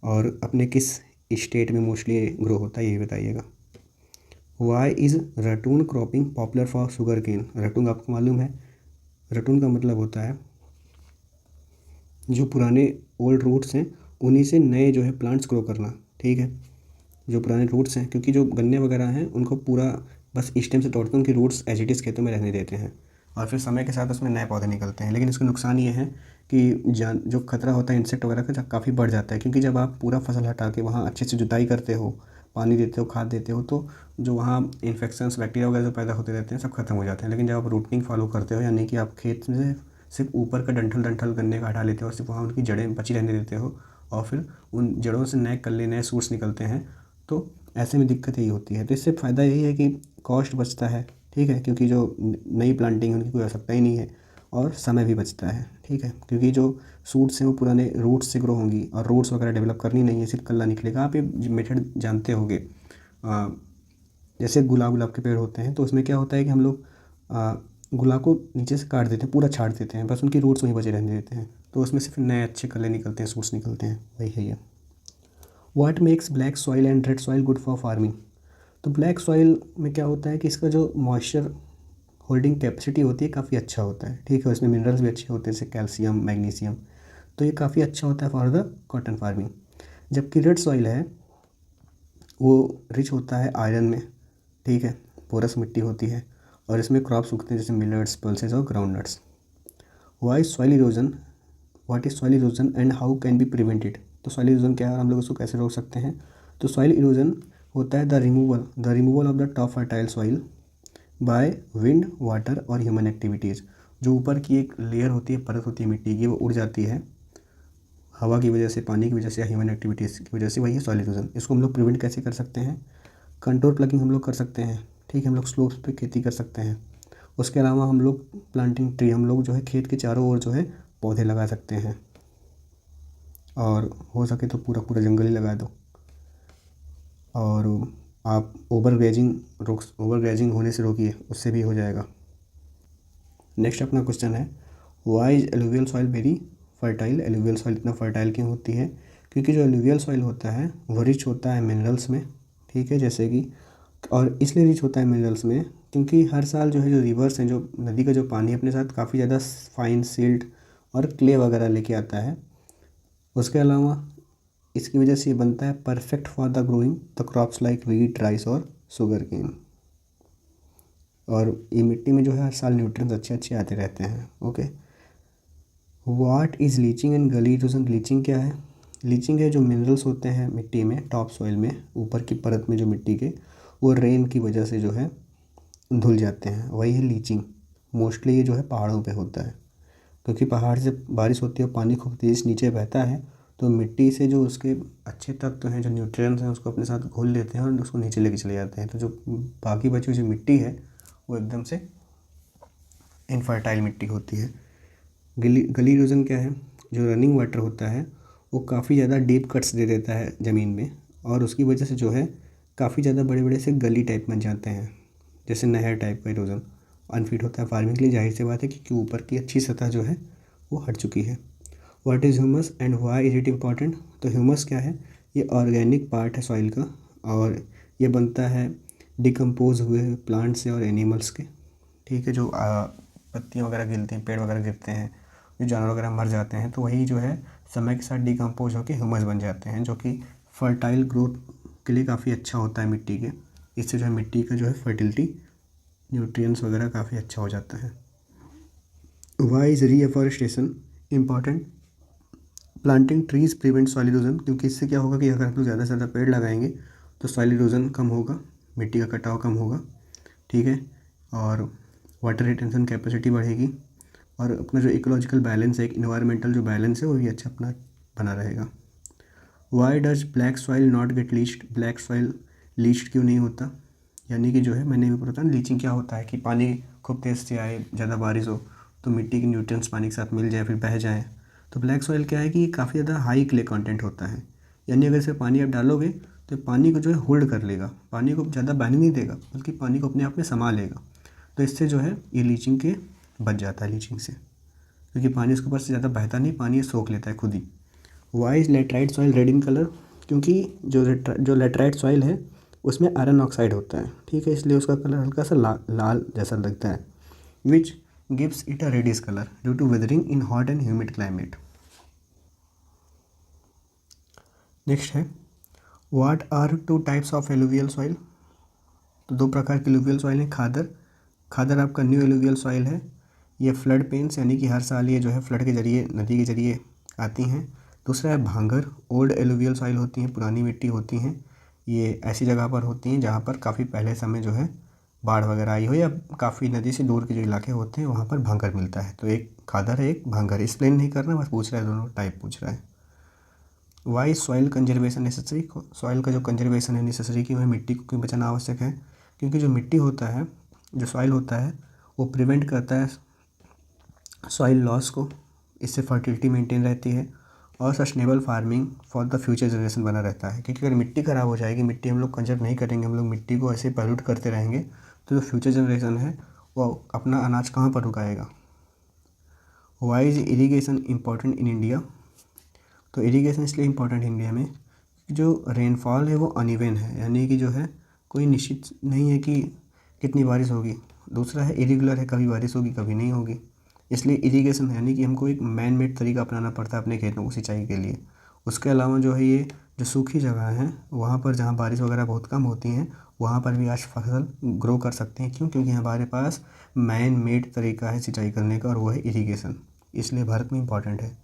और अपने किस स्टेट में मोस्टली ग्रो होता है ये बताइएगा। Why is ratoon cropping popular for sugar cane? Ratoon आपको मालूम है, रटून का मतलब होता है जो पुराने ओल्ड रूट्स हैं उन्हीं से नए जो है प्लांट्स ग्रो करना, ठीक है। जो पुराने रूट्स हैं, क्योंकि जो गन्ने वगैरह हैं उनको पूरा बस स्टेम से तोड़ते हैं, उनकी रूट्स एज इट इज़ खेतों में रहने देते हैं और फिर समय के साथ उसमें नए पौधे निकलते हैं। लेकिन इसका नुकसान ये है कि जो खतरा होता है इंसेक्ट वगैरह का काफ़ी बढ़ जाता है, क्योंकि जब आप पूरा फसल हटा के वहाँ अच्छे से जुताई करते हो, पानी देते हो, खाद देते हो, तो जो वहाँ इन्फेक्शंस बैक्टीरिया वगैरह जो पैदा होते रहते हैं सब खत्म हो जाते हैं। लेकिन जब आप रूटनिंग फॉलो करते हो, यानी कि आप खेत में सिर्फ ऊपर का डंठल डंठल गन्ने का हटा लेते हो, सिर्फ वहाँ उनकी जड़ें बची रहने देते हो और फिर उन जड़ों से नए कल्ले, नए सूट्स निकलते हैं, तो ऐसे में दिक्कत यही होती है। तो इससे फ़ायदा यही है कि कॉस्ट बचता है, ठीक है, क्योंकि जो नई प्लांटिंग उनकी कोई आवश्यकता ही नहीं है, और समय भी बचता है, ठीक है, क्योंकि जो सूट्स हैं वो पुराने रूट्स से ग्रो होंगी और रूट्स वगैरह डेवलप करनी नहीं है, सिर्फ कल्ला निकलेगा। आप ये मेथड जानते होंगे, जैसे गुलाब के पेड़ होते हैं तो उसमें क्या होता है कि हम लोग गुलाब को नीचे से काट देते हैं, पूरा छाट देते हैं, बस उनकी रूट्स वहीं बचे रहने देते हैं, तो उसमें सिर्फ नए अच्छे कल्ले निकलते हैं, सूट्स निकलते हैं, वही है ये। What makes black soil and red soil good for farming? तो ब्लैक सॉइल में क्या होता है कि इसका जो मॉइस्चर होल्डिंग कैपेसिटी होती है काफ़ी अच्छा होता है, ठीक है, उसमें मिनरल्स भी अच्छे होते हैं जैसे कैल्शियम, मैग्नीशियम, तो ये काफ़ी अच्छा होता है फॉर द कॉटन फार्मिंग। जबकि रेड सॉइल है वो रिच होता है आयरन में, ठीक है, पोरस मिट्टी होती है और इसमें क्रॉप्स उगते हैं जैसे मिलेट्स, पल्सेस और groundnuts. Why soil erosion? What is soil erosion and how can be prevented? तो सॉइल इरोजन क्या है और हम लोग उसको कैसे रोक सकते हैं? तो सॉइल इरोजन होता है the removal of the top fertile soil by wind, water और ह्यूमन एक्टिविटीज़। जो ऊपर की एक लेयर होती है, परत होती है मिट्टी की, वो उड़ जाती है हवा की वजह से, पानी की वजह से या ह्यूमन एक्टिविटीज़ की वजह से, वही है सॉइल इरोजन। इसको हम लोग प्रिवेंट कैसे कर सकते हैं? कंटूर प्लगिंग हम लोग कर सकते हैं, ठीक है, हम लोग स्लोप्स पे खेती कर सकते हैं। उसके अलावा हम लोग प्लांटिंग ट्री, हम लोग जो है खेत के चारों ओर जो है पौधे लगा सकते हैं, और हो सके तो पूरा पूरा जंगल ही लगा दो। और आप ओवर ग्रेजिंग होने से रोकिए, उससे भी हो जाएगा। नेक्स्ट अपना क्वेश्चन है, why is alluvial soil very fertile. Alluvial soil इतना फर्टाइल क्यों होती है? क्योंकि जो एलुवियल सॉइल होता है वो रिच होता है मिनरल्स में, ठीक है, जैसे कि, और इसलिए रिच होता है मिनरल्स में क्योंकि हर साल जो है जो रिवर्स हैं, जो नदी का जो पानी अपने साथ काफ़ी ज़्यादा फाइन सिल्ट और क्ले वगैरह लेके आता है। उसके अलावा इसकी वजह से ये बनता है perfect for the growing the crops like wheat, rice और शुगर केन। और ये मिट्टी में जो है हर साल न्यूट्रिएंट्स अच्छे अच्छे आते रहते हैं। Okay, what is leaching and गली इरोजन। लीचिंग क्या है? लीचिंग है जो मिनरल्स होते हैं मिट्टी में, टॉप सॉइल में, ऊपर की परत में जो मिट्टी के, वो रेन की वजह से जो है धुल जाते हैं, वही है लीचिंग। मोस्टली ये जो है पहाड़ों पे होता है, क्योंकि पहाड़ से बारिश होती है और पानी खूब तेज़ नीचे बहता है, तो मिट्टी से जो उसके अच्छे तत्व हैं, जो न्यूट्रिएंट्स हैं, उसको अपने साथ घोल लेते हैं और उसको नीचे लेके चले जाते हैं। तो जो बाकी बची हुई जो मिट्टी है वो एकदम से इनफर्टाइल मिट्टी होती है। गली इरोजन क्या है? जो रनिंग वाटर होता है वो काफ़ी ज़्यादा डीप कट्स दे देता है ज़मीन में, और उसकी वजह से जो है काफ़ी ज़्यादा बड़े बड़े से गली टाइप बन जाते हैं, जैसे नहर टाइप का इरोजन। अनफिट होता है फार्मिंग के लिए, जाहिर सी बात है, क्योंकि ऊपर की अच्छी सतह जो है वो हट चुकी है। What is humus and why is it important. तो ह्यूमस क्या है? ये ऑर्गेनिक पार्ट है सॉइल का, और ये बनता है डिकम्पोज हुए प्लांट से और एनिमल्स के, ठीक है, जो पत्तियाँ वगैरह गिरती हैं, पेड़ वगैरह गिरते हैं, जो जानवर वगैरह मर जाते हैं, तो वही जो है समय के साथ डिकम्पोज होकर ह्यूमस बन जाते हैं, जो कि फर्टाइल ग्रोथ के लिए काफ़ी अच्छा होता है मिट्टी के। इससे जो है मिट्टी का जो है फर्टिलिटी, न्यूट्रिएंट्स वगैरह काफ़ी अच्छा हो जाता है। Why is reafforestation important. Planting trees prevent soil erosion, क्योंकि इससे क्या होगा कि अगर हम लोग ज़्यादा से ज़्यादा पेड़ लगाएंगे तो सॉइल इरोजन कम होगा, मिट्टी का कटाव कम होगा, ठीक है, और वाटर रिटेंशन कैपेसिटी बढ़ेगी, और अपना जो इकोलॉजिकल बैलेंस है, एक इन्वायरमेंटल जो बैलेंस है, वो भी अच्छा अपना बना रहेगा। Why does black soil not gate leached. Black soil leached क्यों नहीं होता? यानी कि जो है, मैंने भी पता ना, लीचिंग क्या होता है कि पानी खूब तेज़ से आए, ज़्यादा बारिश हो तो मिट्टी के न्यूट्रिएंट्स पानी के साथ मिल जाए, फिर बह जाएँ। तो ब्लैक सॉइल क्या है कि काफ़ी ज़्यादा हाई क्ले कंटेंट होता है, यानी अगर इसमें पानी आप डालोगे तो पानी को जो है होल्ड कर लेगा, पानी को ज़्यादा बहने नहीं देगा, बल्कि पानी को अपने आप में समा लेगा। तो इससे जो है ये लीचिंग के बच जाता है लीचिंग से, क्योंकि पानी उसके ऊपर से ज़्यादा बहता नहीं, पानी सोख लेता है खुद ही। Why is laterite soil red in colour. क्योंकि जो लेटराइट सॉइल है उसमें आयरन ऑक्साइड होता है, ठीक है, इसलिए उसका कलर हल्का सा लाल जैसा लगता है। Which gives it a reddish colour due to weathering in hot and humid climate. Next है, what are two types of alluvial soil. तो दो प्रकार की एलुवियल सॉइल है। खादर आपका न्यू एलुवियल सॉइल है, ये फ्लड पेन्स, यानी कि हर साल ये जो है फ्लड के जरिए, नदी के जरिए आती हैं। दूसरा है भांगर, ओल्ड एलुवियल सॉइल होती हैं, पुरानी मिट्टी होती हैं, ये ऐसी जगह पर होती हैं जहाँ पर काफ़ी पहले समय जो है बाढ़ वगैरह आई हो, या काफ़ी नदी से दूर के जो इलाके होते हैं वहाँ पर भांगर मिलता है। तो एक खादर है, एक भांगर। एक्सप्लेन नहीं करना, बस पूछ रहा है, दोनों टाइप पूछ रहा है। Why soil conservation necessary. Soil का जो कंजर्वेशन है नेसेसरी, क्यों है, मिट्टी को क्यों बचाना आवश्यक है? क्योंकि जो मिट्टी होता है, जो सॉइल होता है, वो प्रिवेंट करता है सॉइल लॉस को, इससे फर्टिलिटी मेंटेन रहती है, और sustainable farming for the future generation बना रहता है। क्योंकि अगर मिट्टी ख़राब हो जाएगी, मिट्टी हम लोग कंजर्व नहीं करेंगे, हम लोग मिट्टी को ऐसे पॉल्यूट करते रहेंगे, तो जो फ्यूचर जनरेशन है वो अपना अनाज कहाँ पर उगाएगा। Why is irrigation important in India. तो इरीगेशन इसलिए इम्पॉर्टेंट इंडिया में, जो रेनफॉल है वो अनइवन है, यानी कि जो है कोई निश्चित नहीं है कि कितनी बारिश होगी। दूसरा है इरेगुलर है, कभी बारिश होगी कभी नहीं होगी। इसलिए इरिगेशन यानी कि हमको एक मैन मेड तरीका अपनाना पड़ता है अपने खेतों को सिंचाई के लिए। उसके अलावा जो है ये जो सूखी जगह हैं वहाँ पर जहाँ बारिश वगैरह बहुत कम होती हैं, वहाँ पर भी आज फसल ग्रो कर सकते हैं। क्यों? क्योंकि हमारे पास मैन मेड तरीका है सिंचाई करने का, और वो है इरीगेशन, इसलिए भारत में इंपॉर्टेंट है।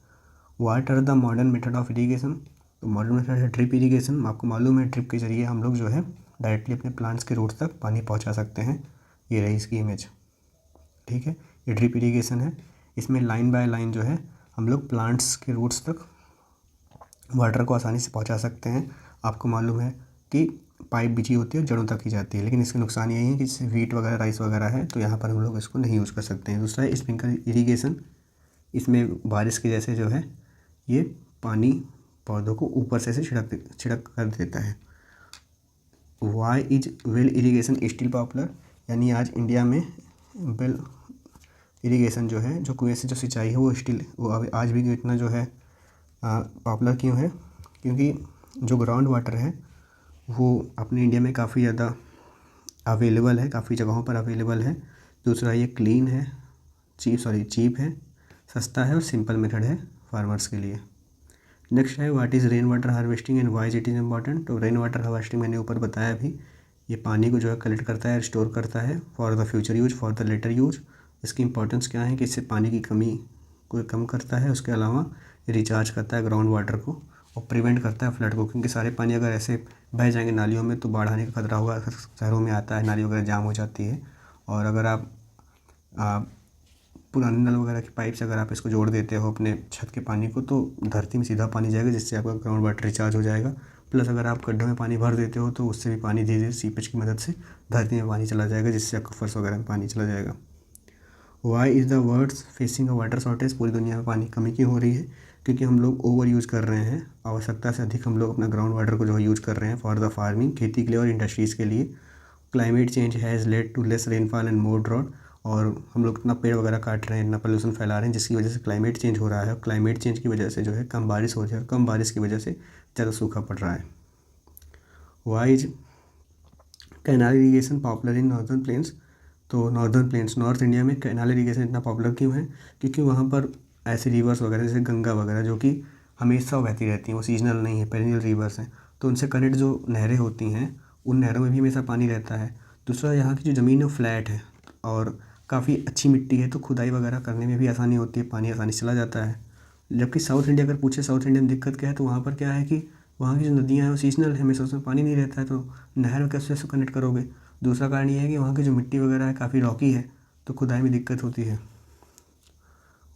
What are the modern method of irrigation. तो मॉडर्न मेथड है ड्रिप इरीगेशन। आपको मालूम है ड्रिप के जरिए हम लोग जो है डायरेक्टली अपने प्लांट्स के रूट्स तक पानी पहुँचा सकते हैं। ये रही इसकी इमेज, ठीक है, ये ड्रिप इरीगेशन है। इसमें लाइन बाय लाइन जो है हम लोग प्लांट्स के रूट्स तक वाटर को आसानी से पहुंचा सकते हैं। आपको मालूम है कि पाइप बिछी होती है जड़ों तक ही जाती है, लेकिन इसके नुकसान यही है कि जैसे वीट वगैरह राइस वगैरह है तो यहाँ पर हम लोग इसको नहीं यूज़ कर सकते हैं। दूसरा है स्प्रिंकलर इरीगेशन, इसमें बारिश के जैसे जो है ये पानी पौधों को ऊपर से छिड़क कर देता है। Why is well irrigation still popular, यानी आज इंडिया में वेल इरीगेशन जो है, जो कुएं से जो सिंचाई है वो आज भी इतना जो है पॉपुलर क्यों है, क्योंकि जो ग्राउंड वाटर है वो अपने इंडिया में काफ़ी ज़्यादा अवेलेबल है, काफ़ी जगहों पर अवेलेबल है। दूसरा ये क्लीन है, चीप है, सस्ता है और सिंपल मेथड है फार्मर्स के लिए। नेक्स्ट है what is rain water harvesting and why it is important. तो रेन वाटर हार्वेस्टिंग मैंने ऊपर बताया अभी, ये पानी को जो है कलेक्ट करता है, स्टोर करता है for the future use, for the later use. इसकी इंपॉर्टेंस क्या है कि इससे पानी की कमी को कम करता है, उसके अलावा रिचार्ज करता है ग्राउंड वाटर को और प्रिवेंट करता है फ्लड को, क्योंकि सारे पानी अगर ऐसे बह जाएंगे नालियों में तो बाढ़ आने का खतरा होगा। शहरों में आता है, नाली वगैरह जाम हो जाती है, और अगर आप पुराने नल वगैरह की पाइप से अगर आप इसको जोड़ देते हो अपने छत के पानी को तो धरती में सीधा पानी जाएगा, जिससे आपका ग्राउंड वाटर रिचार्ज हो जाएगा। प्लस अगर आप गड्ढों में पानी भर देते हो तो उससे भी पानी धीरे धीरे सीपेज की मदद से धरती में पानी चला जाएगा, जिससे आपका फर्श वगैरह में पानी चला जाएगा। Why is the world's facing a water shortage, पूरी दुनिया में पानी कमी क्यों हो रही है, क्योंकि हम लोग ओवर यूज़ कर रहे हैं, आवश्यकता से अधिक हम लोग अपना ग्राउंड वाटर को जो है यूज़ कर रहे हैं फॉर द फार्मिंग, खेती के लिए और इंडस्ट्रीज़ के लिए। Climate change has led to less rainfall and more drought, और हम लोग इतना पेड़ वगैरह काट रहे हैं, इतना पोल्यूशन फैला रहे हैं, जिसकी वजह से क्लाइमेट चेंज हो रहा है, और क्लाइमेट चेंज की वजह से जो है कम बारिश हो रही है, और कम बारिश की वजह से ज़्यादा सूखा पड़ रहा है। Why is canal irrigation popular in northern plains. तो नॉर्दर्न प्लेन्स, नॉर्थ इंडिया में कैनाल इरीगेशन इतना पॉपुलर क्यों है, क्योंकि वहाँ पर ऐसे रिवर्स वगैरह जैसे गंगा वगैरह जो कि हमेशा बहती रहती हैं, वो सीजनल नहीं है, पेरिनियल रिवर्स हैं, तो उनसे कनेक्ट जो नहरें होती हैं उन नहरों में भी हमेशा पानी रहता है। दूसरा, यहाँ की जो ज़मीन है वो फ्लैट है और काफ़ी अच्छी मिट्टी है, तो खुदाई वगैरह करने में भी आसानी होती है, पानी आसानी से चला जाता है। जबकि साउथ इंडिया अगर पूछे साउथ इंडिया में दिक्कत क्या है, तो वहाँ पर क्या है कि वहाँ की जो नदियाँ हैं वो सीजनल है, हमेशा उसमें पानी नहीं रहता है, तो नहर कैसे कनेक्ट करोगे। दूसरा कारण ये है कि वहाँ की जो मिट्टी वगैरह है काफ़ी रॉकी है, तो खुदाई में दिक्कत होती है।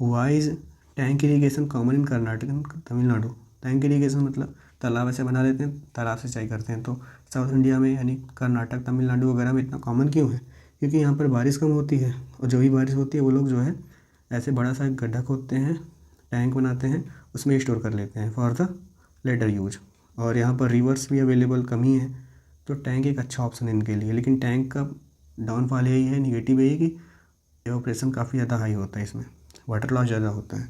Why is tank irrigation common in Karnataka and Tamil Nadu. Tank irrigation मतलब तालाब ऐसे बना लेते हैं, तालाब से सिंचाई करते हैं, तो साउथ इंडिया में यानी कर्नाटक तमिलनाडु वगैरह में इतना कॉमन क्यों है, क्योंकि यहाँ पर बारिश कम होती है, और जो भी बारिश होती है वो लोग जो है ऐसे बड़ा सा गड्ढा खोदते हैं, टैंक बनाते हैं, उसमें स्टोर कर लेते हैं फॉर द लेटर यूज। और यहाँ पर रिवर्स भी अवेलेबल कम ही है, तो टैंक एक अच्छा ऑप्शन है इनके लिए। लेकिन टैंक का डाउनफॉल यही है, निगेटिव यही कि एवोपरेशन काफ़ी ज़्यादा हाई होता है, इसमें वाटर लॉस ज़्यादा होता है।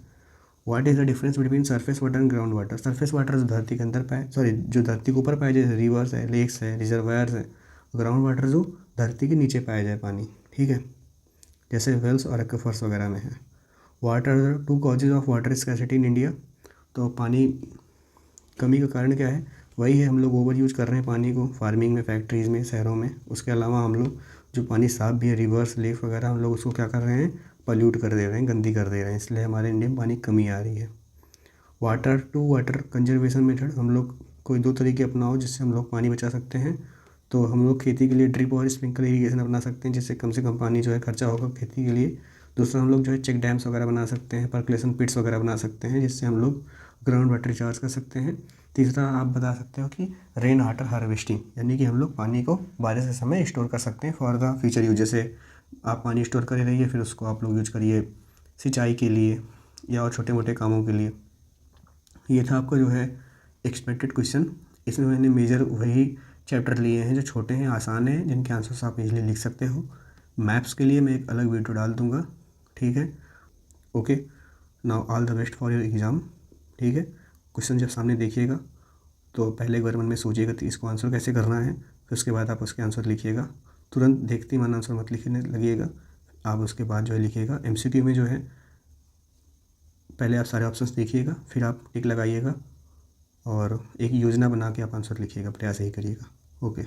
What is the difference between surface water and ground water. Surface water जो धरती के अंदर पाए, जो धरती के ऊपर पाए, जैसे रिवर्स है, लेक्स है, रिजर्वायर्स है। ग्राउंड वाटर जो धरती के नीचे पाया जाए पानी, ठीक है, जैसे वेल्स और एक्वाफर्स वगैरह में है। What are the two causes of water scarcity in India. तो पानी कमी का कारण क्या है, वही है हम लोग ओवर यूज़ कर रहे हैं पानी को, फार्मिंग में, फैक्ट्रीज़ में, शहरों में। उसके अलावा हम लोग जो पानी साफ भी है, रिवर्स, लेक वगैरह, हम लोग उसको क्या कर रहे हैं, पल्यूट कर दे रहे हैं, गंदी कर दे रहे हैं, इसलिए हमारे इंडिया में पानी कमी आ रही है। वाटर कंजर्वेशन मेथड, हम लोग कोई 2 तरीके अपनाओ जिससे हम लोग पानी बचा सकते हैं। तो हम लोग खेती के लिए ड्रिप और स्प्रिंकलर इरीगेशन अपना सकते हैं, जिससे कम से कम पानी जो है खर्चा होगा खेती के लिए। दूसरा, हम लोग जो है चेक डैम्स वगैरह बना सकते हैं, पर्कुलेशन पिट्स वगैरह बना सकते हैं, जिससे हम लोग ग्राउंड वाटर रिचार्ज कर सकते हैं। तीसरा, आप बता सकते हो कि रेन वाटर हार्वेस्टिंग, यानी कि हम लोग पानी को बारिश के समय स्टोर कर सकते हैं फॉर द फ्यूचर यूज। जैसे आप पानी स्टोर करे रहिए, फिर उसको आप लोग यूज करिए सिंचाई के लिए या और छोटे मोटे कामों के लिए। ये था आपका जो है एक्सपेक्टेड क्वेश्चन। इसमें मैंने मेजर वही चैप्टर लिए हैं जो छोटे हैं, आसान हैं, जिनके आंसर्स आप इजीली लिख सकते हो। मैप्स के लिए मैं एक अलग वीडियो डाल दूंगा, ठीक है। Okay, now all the best for your exam, ठीक है। क्वेश्चन जब सामने देखिएगा तो पहले एक बार मन में सोचिएगा कि इसको आंसर कैसे करना है, फिर उसके बाद आप उसके आंसर लिखिएगा। तुरंत देखते ही मन आंसर मत लिखने लगिएगा, आप उसके बाद जो है लिखिएगा। एमसीक्यू में जो है पहले आप सारे ऑप्शंस देखिएगा, फिर आप टिक लगाइएगा और एक योजना बना के आप आंसर लिखिएगा, प्रयास यही करिएगा। ओके।